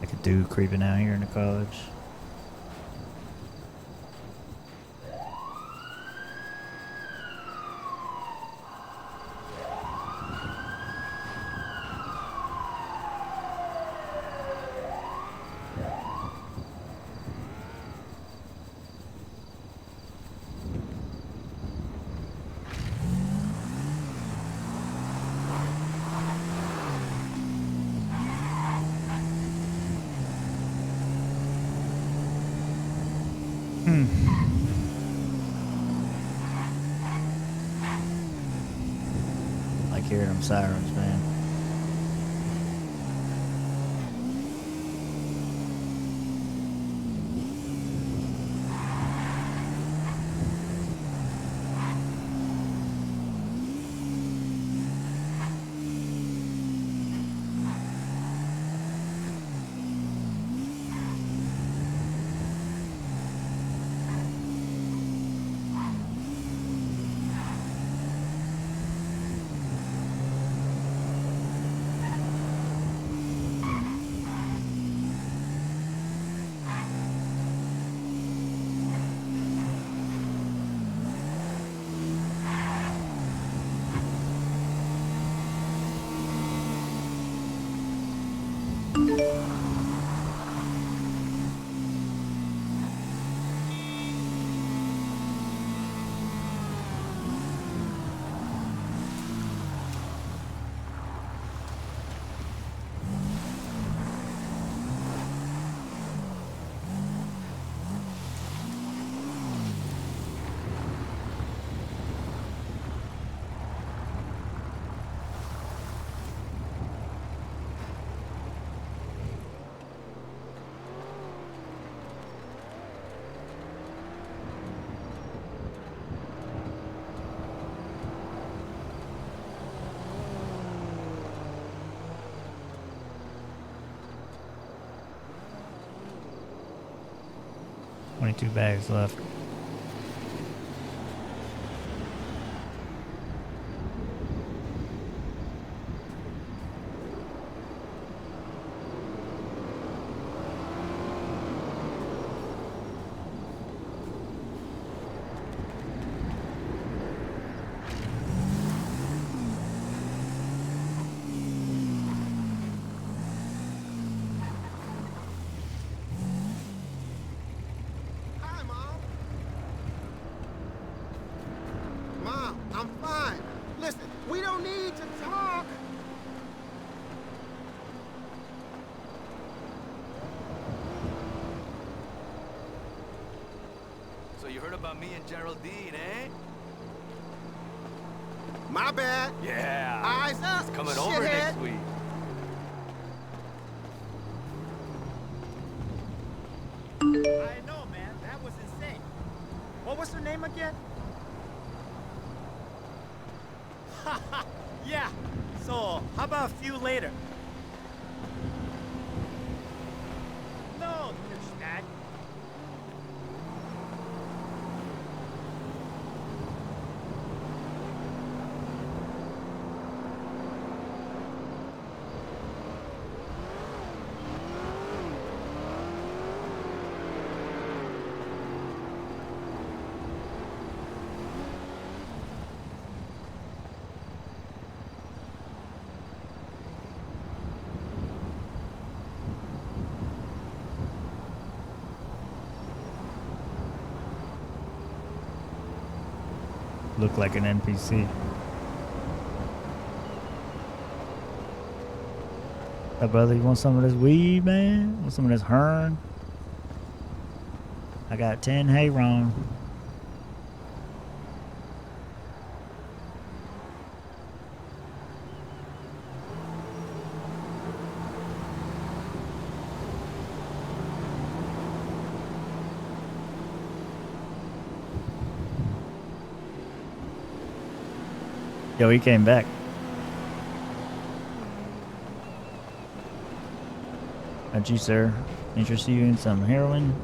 Speaker 1: Like a dude creeping out here in the college. Like hearing them sirens, man. 22 bags left.
Speaker 7: Hi, Mom. Mom, I'm fine. Listen, we don't need to talk.
Speaker 8: So you heard about me and Geraldine, eh?
Speaker 7: My bad.
Speaker 8: Yeah.
Speaker 7: Eyes up,
Speaker 8: He's coming over
Speaker 7: shithead.
Speaker 8: next week.
Speaker 9: I know, man. That was insane. What was her name again? Haha, yeah. So, how about a few later? No, douchebag.
Speaker 1: Look like an NPC. Hey, brother, you want some of this weed, man? Want some of this Hearn? I got 10 hay wrong. Yo, he came back. How'd you, sir? Interested you in some heroin?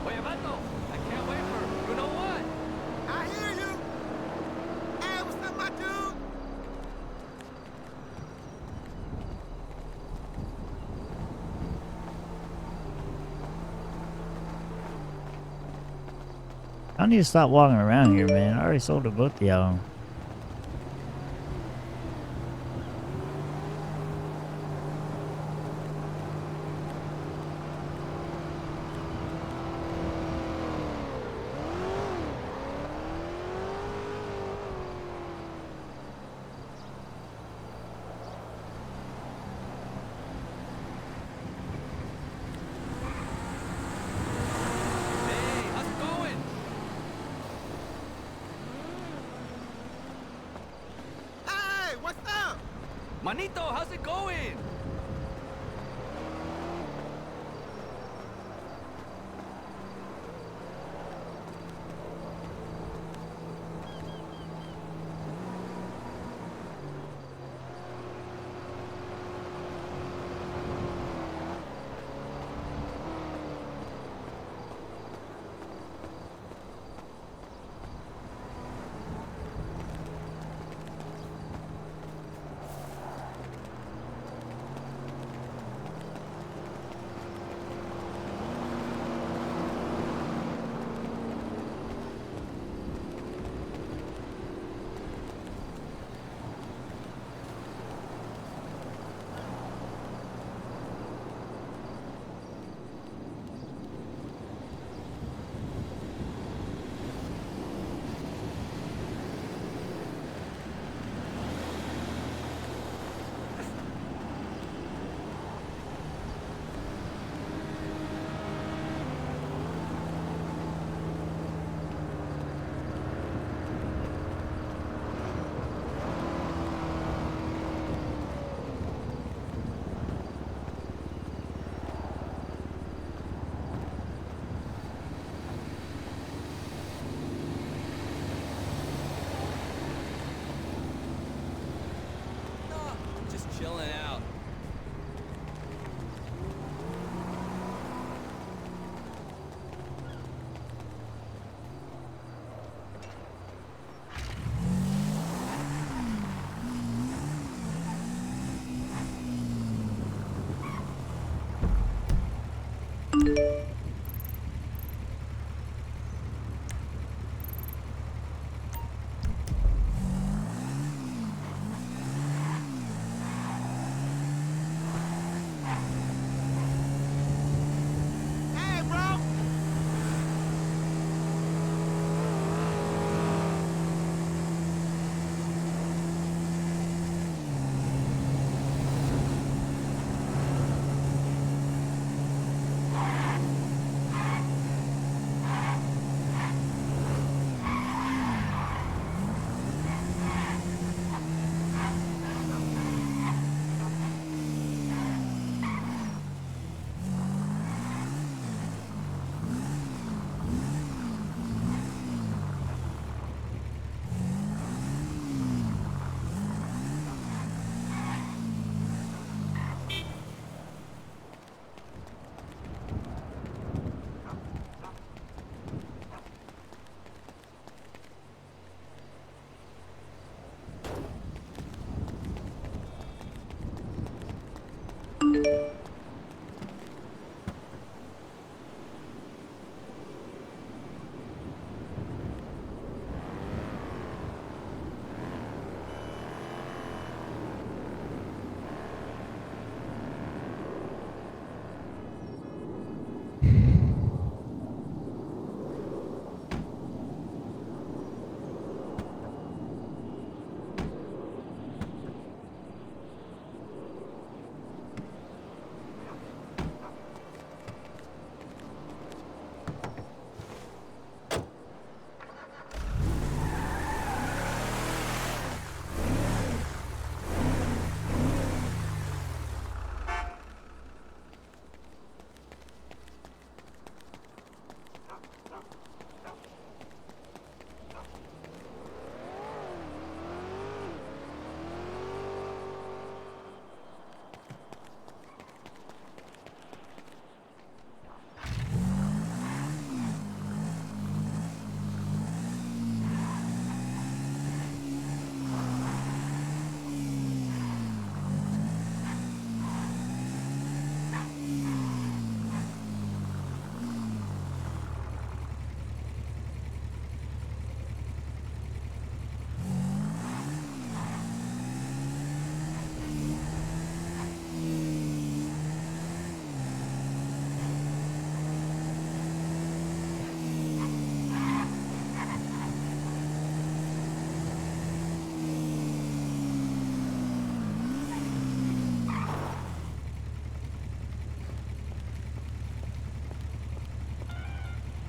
Speaker 8: Oye, vato, I can't wait for, you know what?
Speaker 7: I hear you. Hey, what's up, my dude?
Speaker 1: I need to stop walking around here, man. I already sold the book to y'all.
Speaker 8: Hey, how's it going?
Speaker 7: Hey, what's up?
Speaker 8: Manito, how's it going?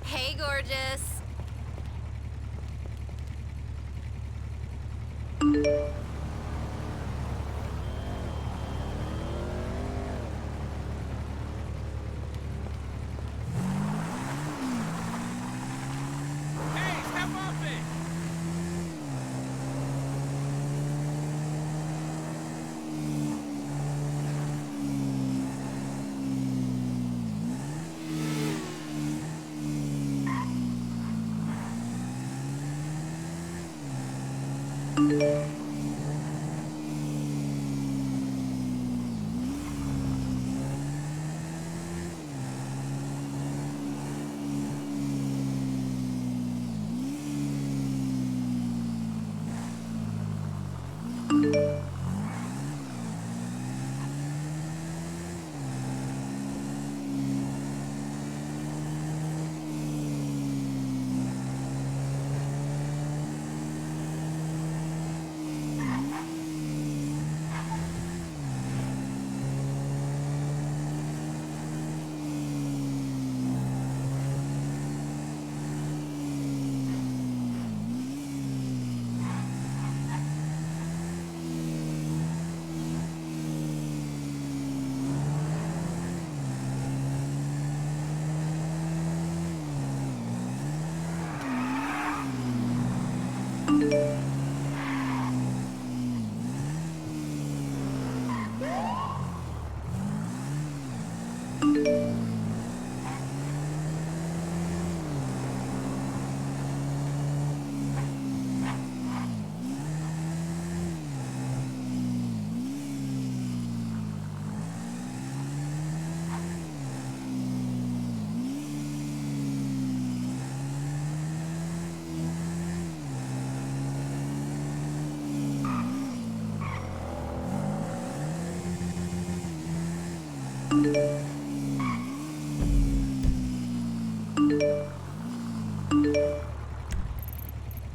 Speaker 10: Hey, gorgeous.
Speaker 9: Hey, step off it!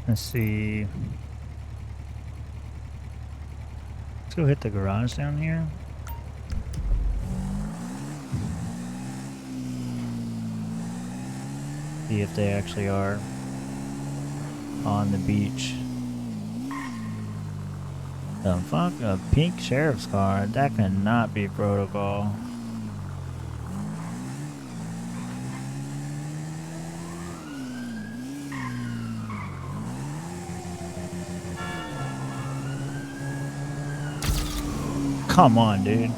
Speaker 1: Let's see. Let's go hit the garage down here. See if they actually are on the beach. The fuck? A pink sheriff's car? That cannot be protocol. Come on, dude.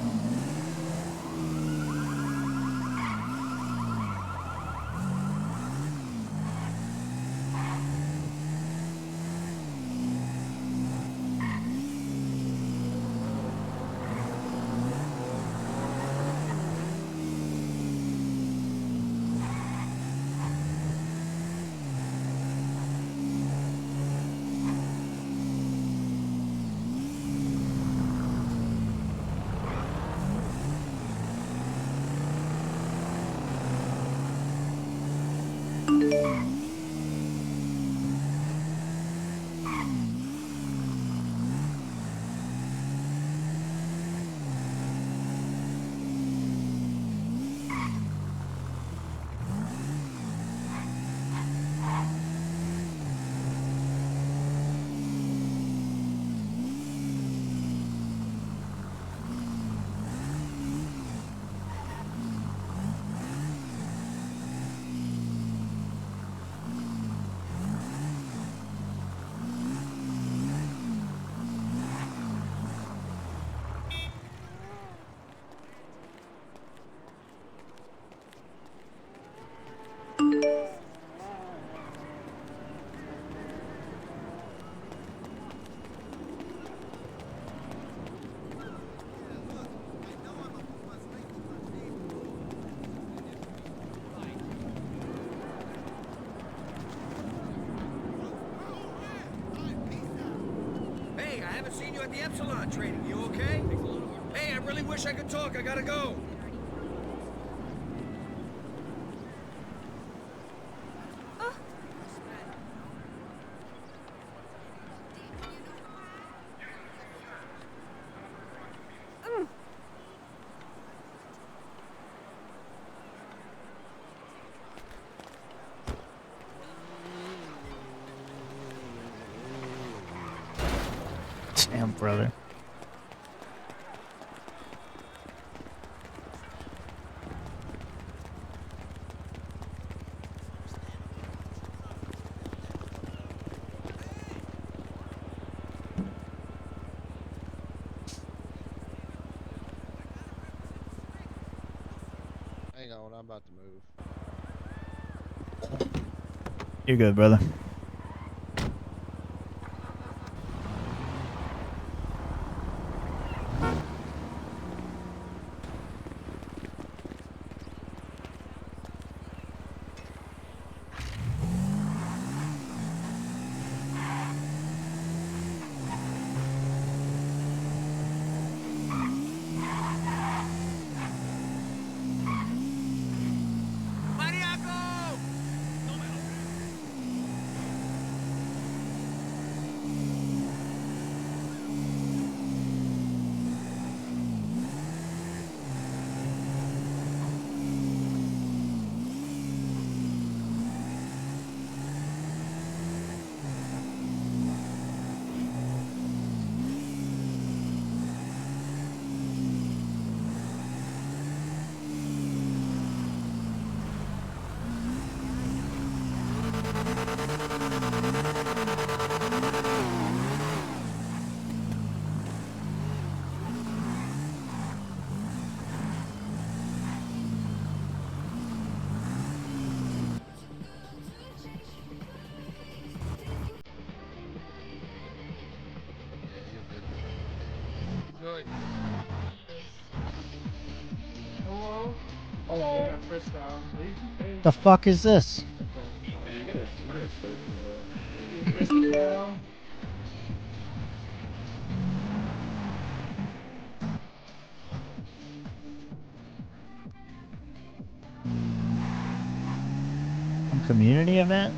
Speaker 7: at the Epsilon training. You okay? Hey, I really wish I could talk. I gotta go.
Speaker 1: Damn, brother.
Speaker 2: Hang on, I'm about to move.
Speaker 1: You're good, brother.
Speaker 2: Good.
Speaker 5: Hello? Hello.
Speaker 1: The fuck is this? Community event?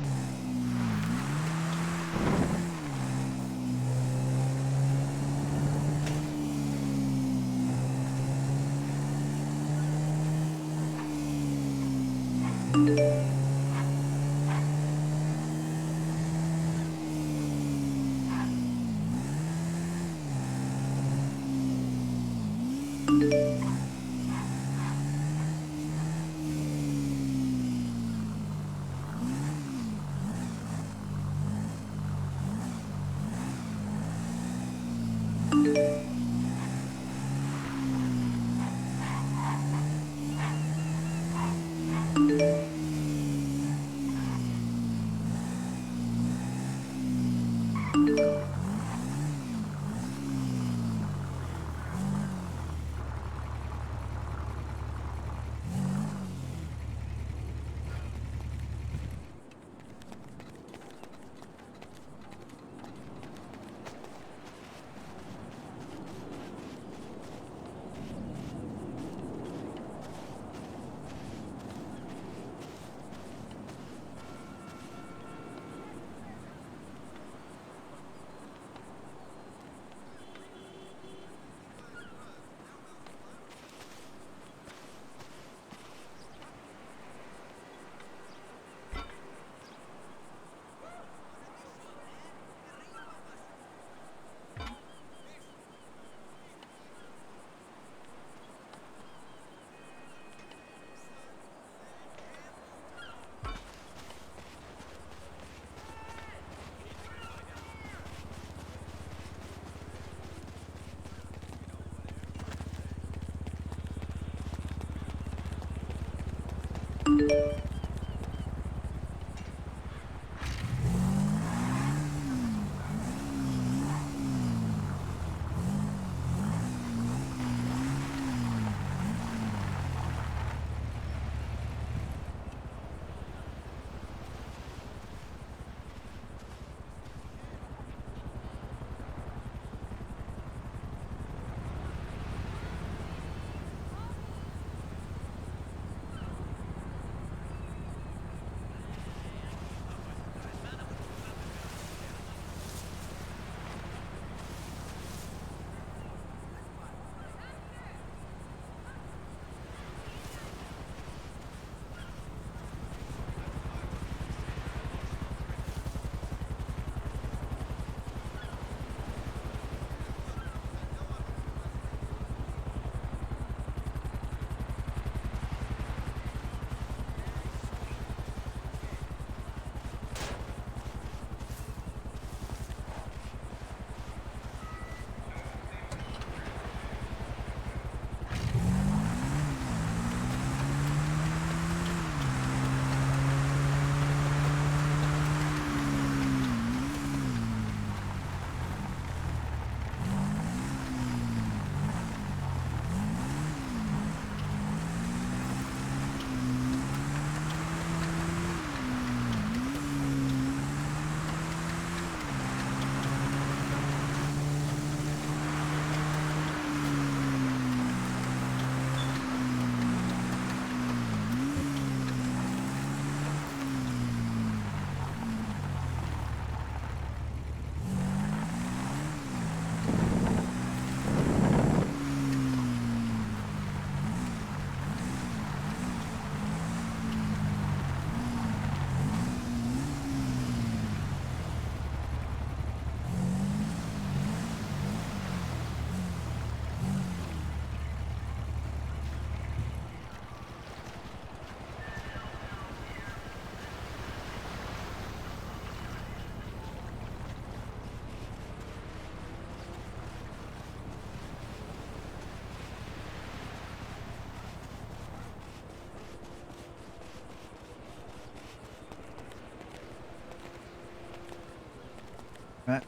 Speaker 1: Right.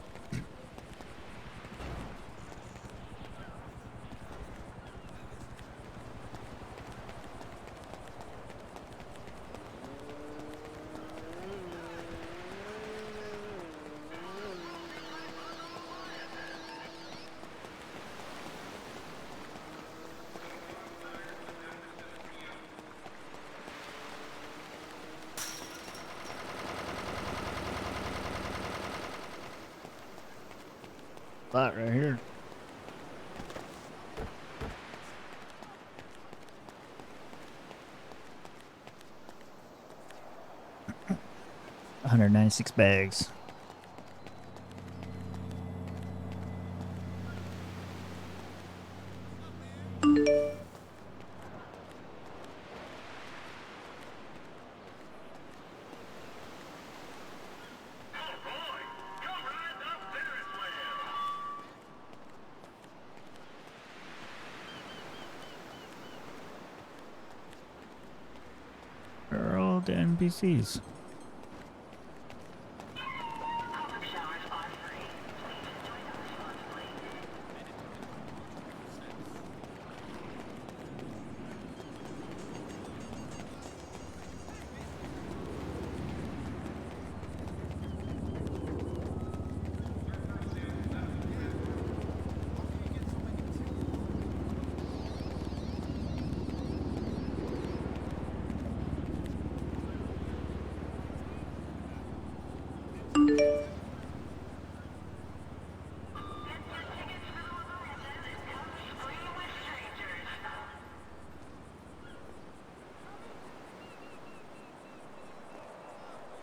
Speaker 1: Spot right here. $196 bags. Where are all the NPCs?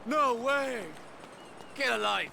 Speaker 7: No way!
Speaker 9: Get a life.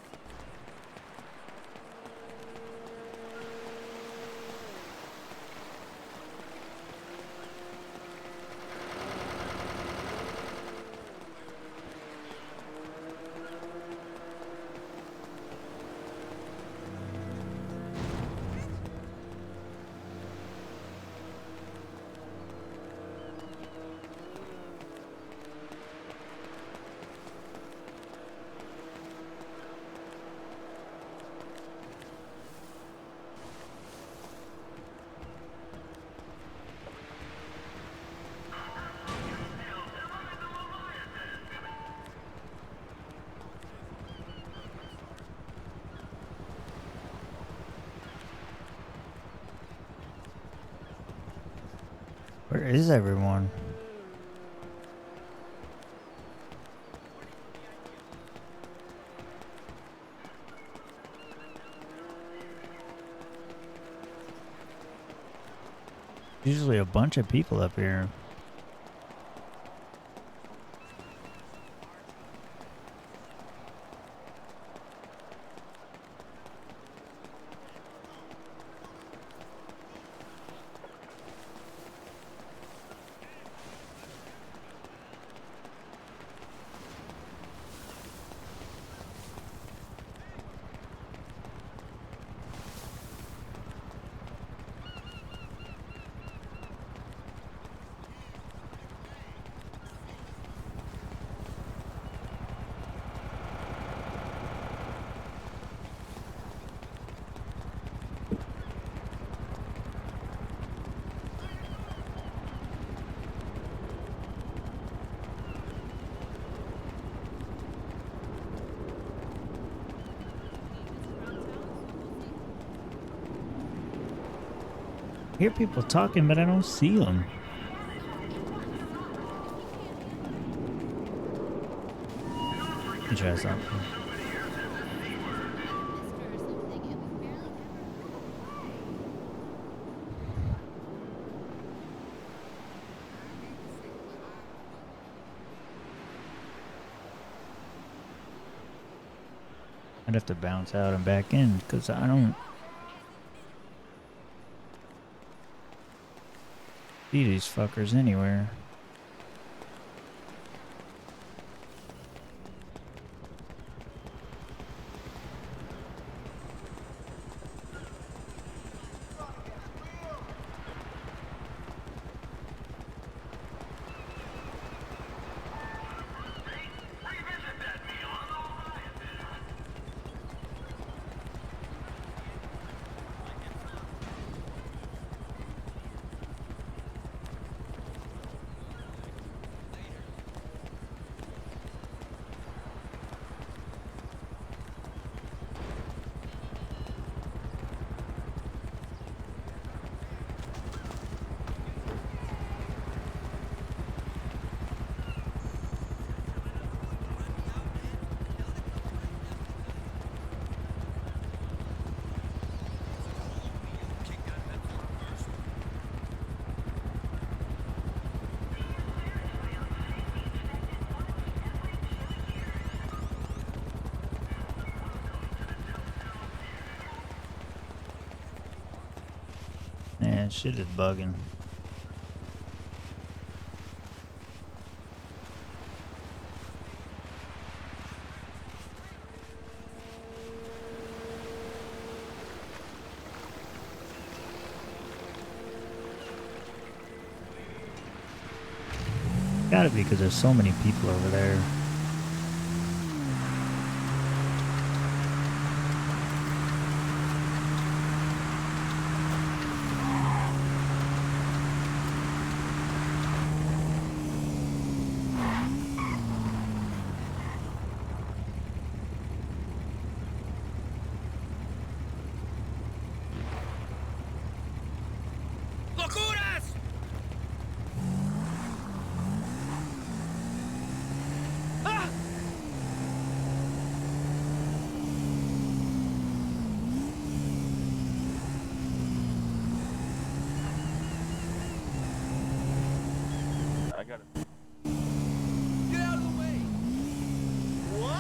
Speaker 1: Where is everyone? Usually a bunch of people up here. I hear people talking, but I don't see them. Let me try something. I'd have to bounce out and back in because I don't see these fuckers anywhere. Man, shit is bugging. Gotta be because there's so many people over there.
Speaker 9: ¡Locuras! ¡Ah!
Speaker 8: I got it.
Speaker 9: Get out of the way! Wow!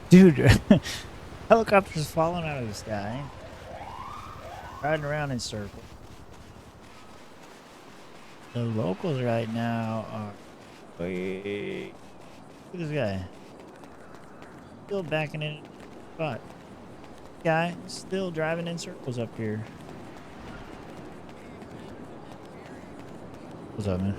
Speaker 1: Dude, helicopters falling out of the sky. Riding around in circles. The locals right now are... Wait. Look at this guy. Still backing in spot. Guy still driving in circles up here. What's up, man?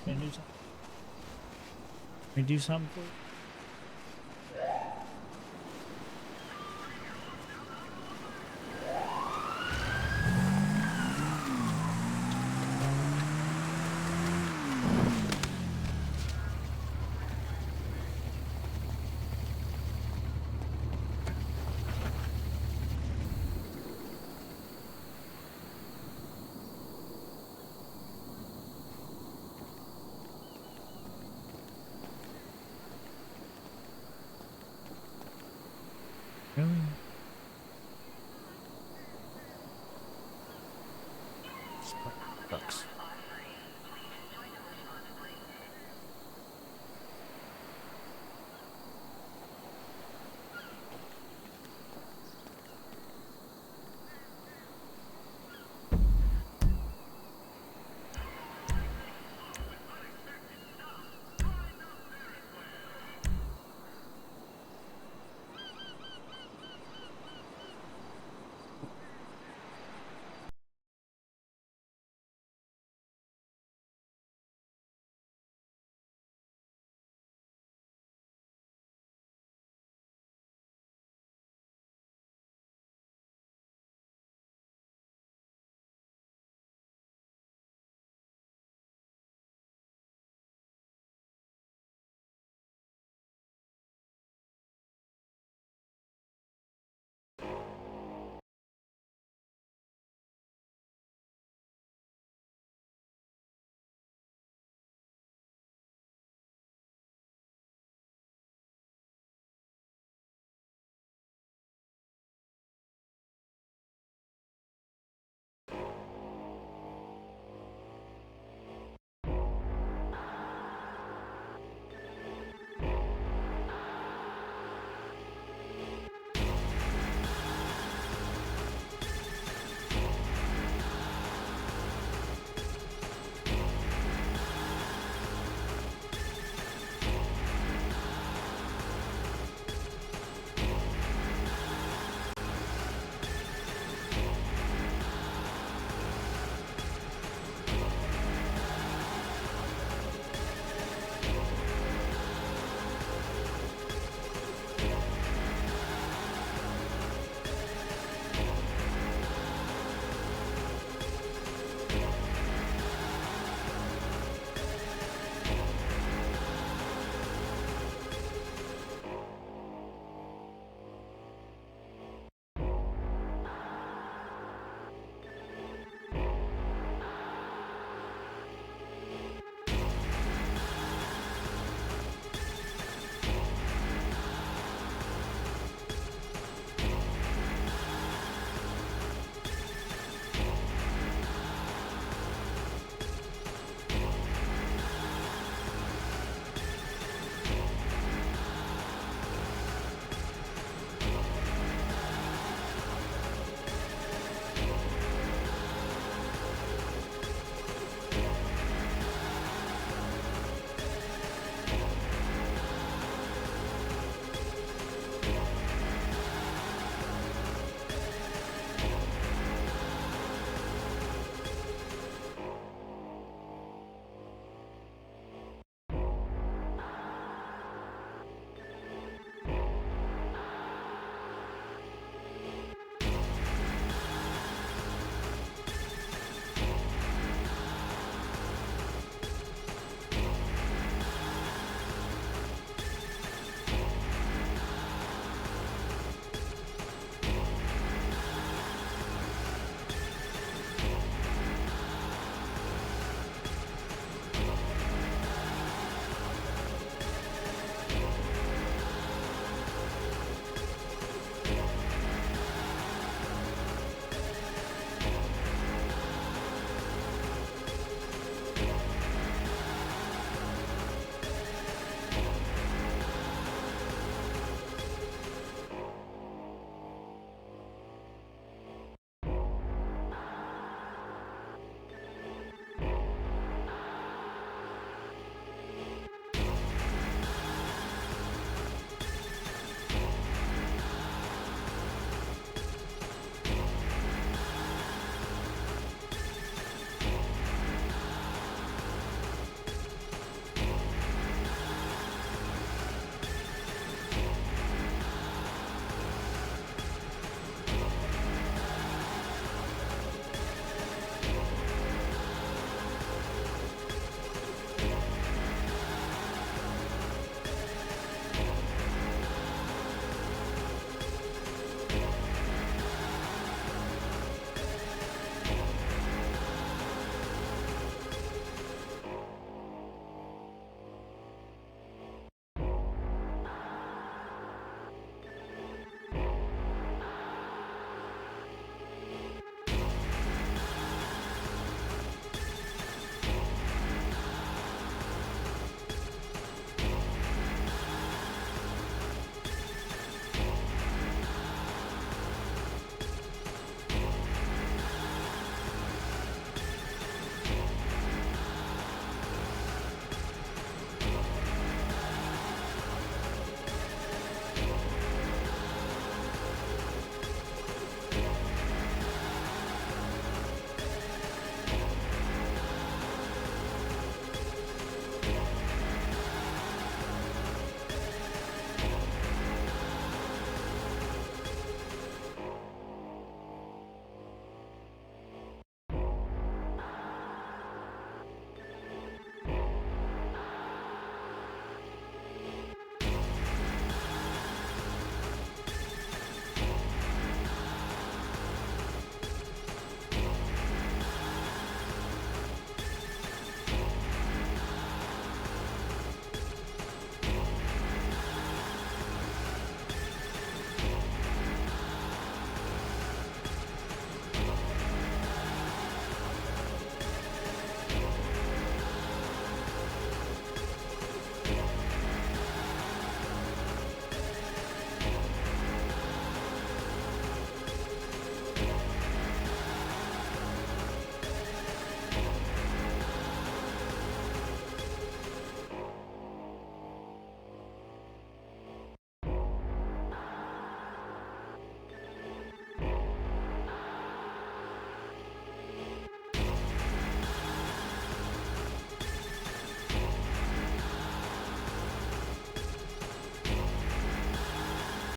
Speaker 1: Can I do something? Can I do something for you? Really? Sucks.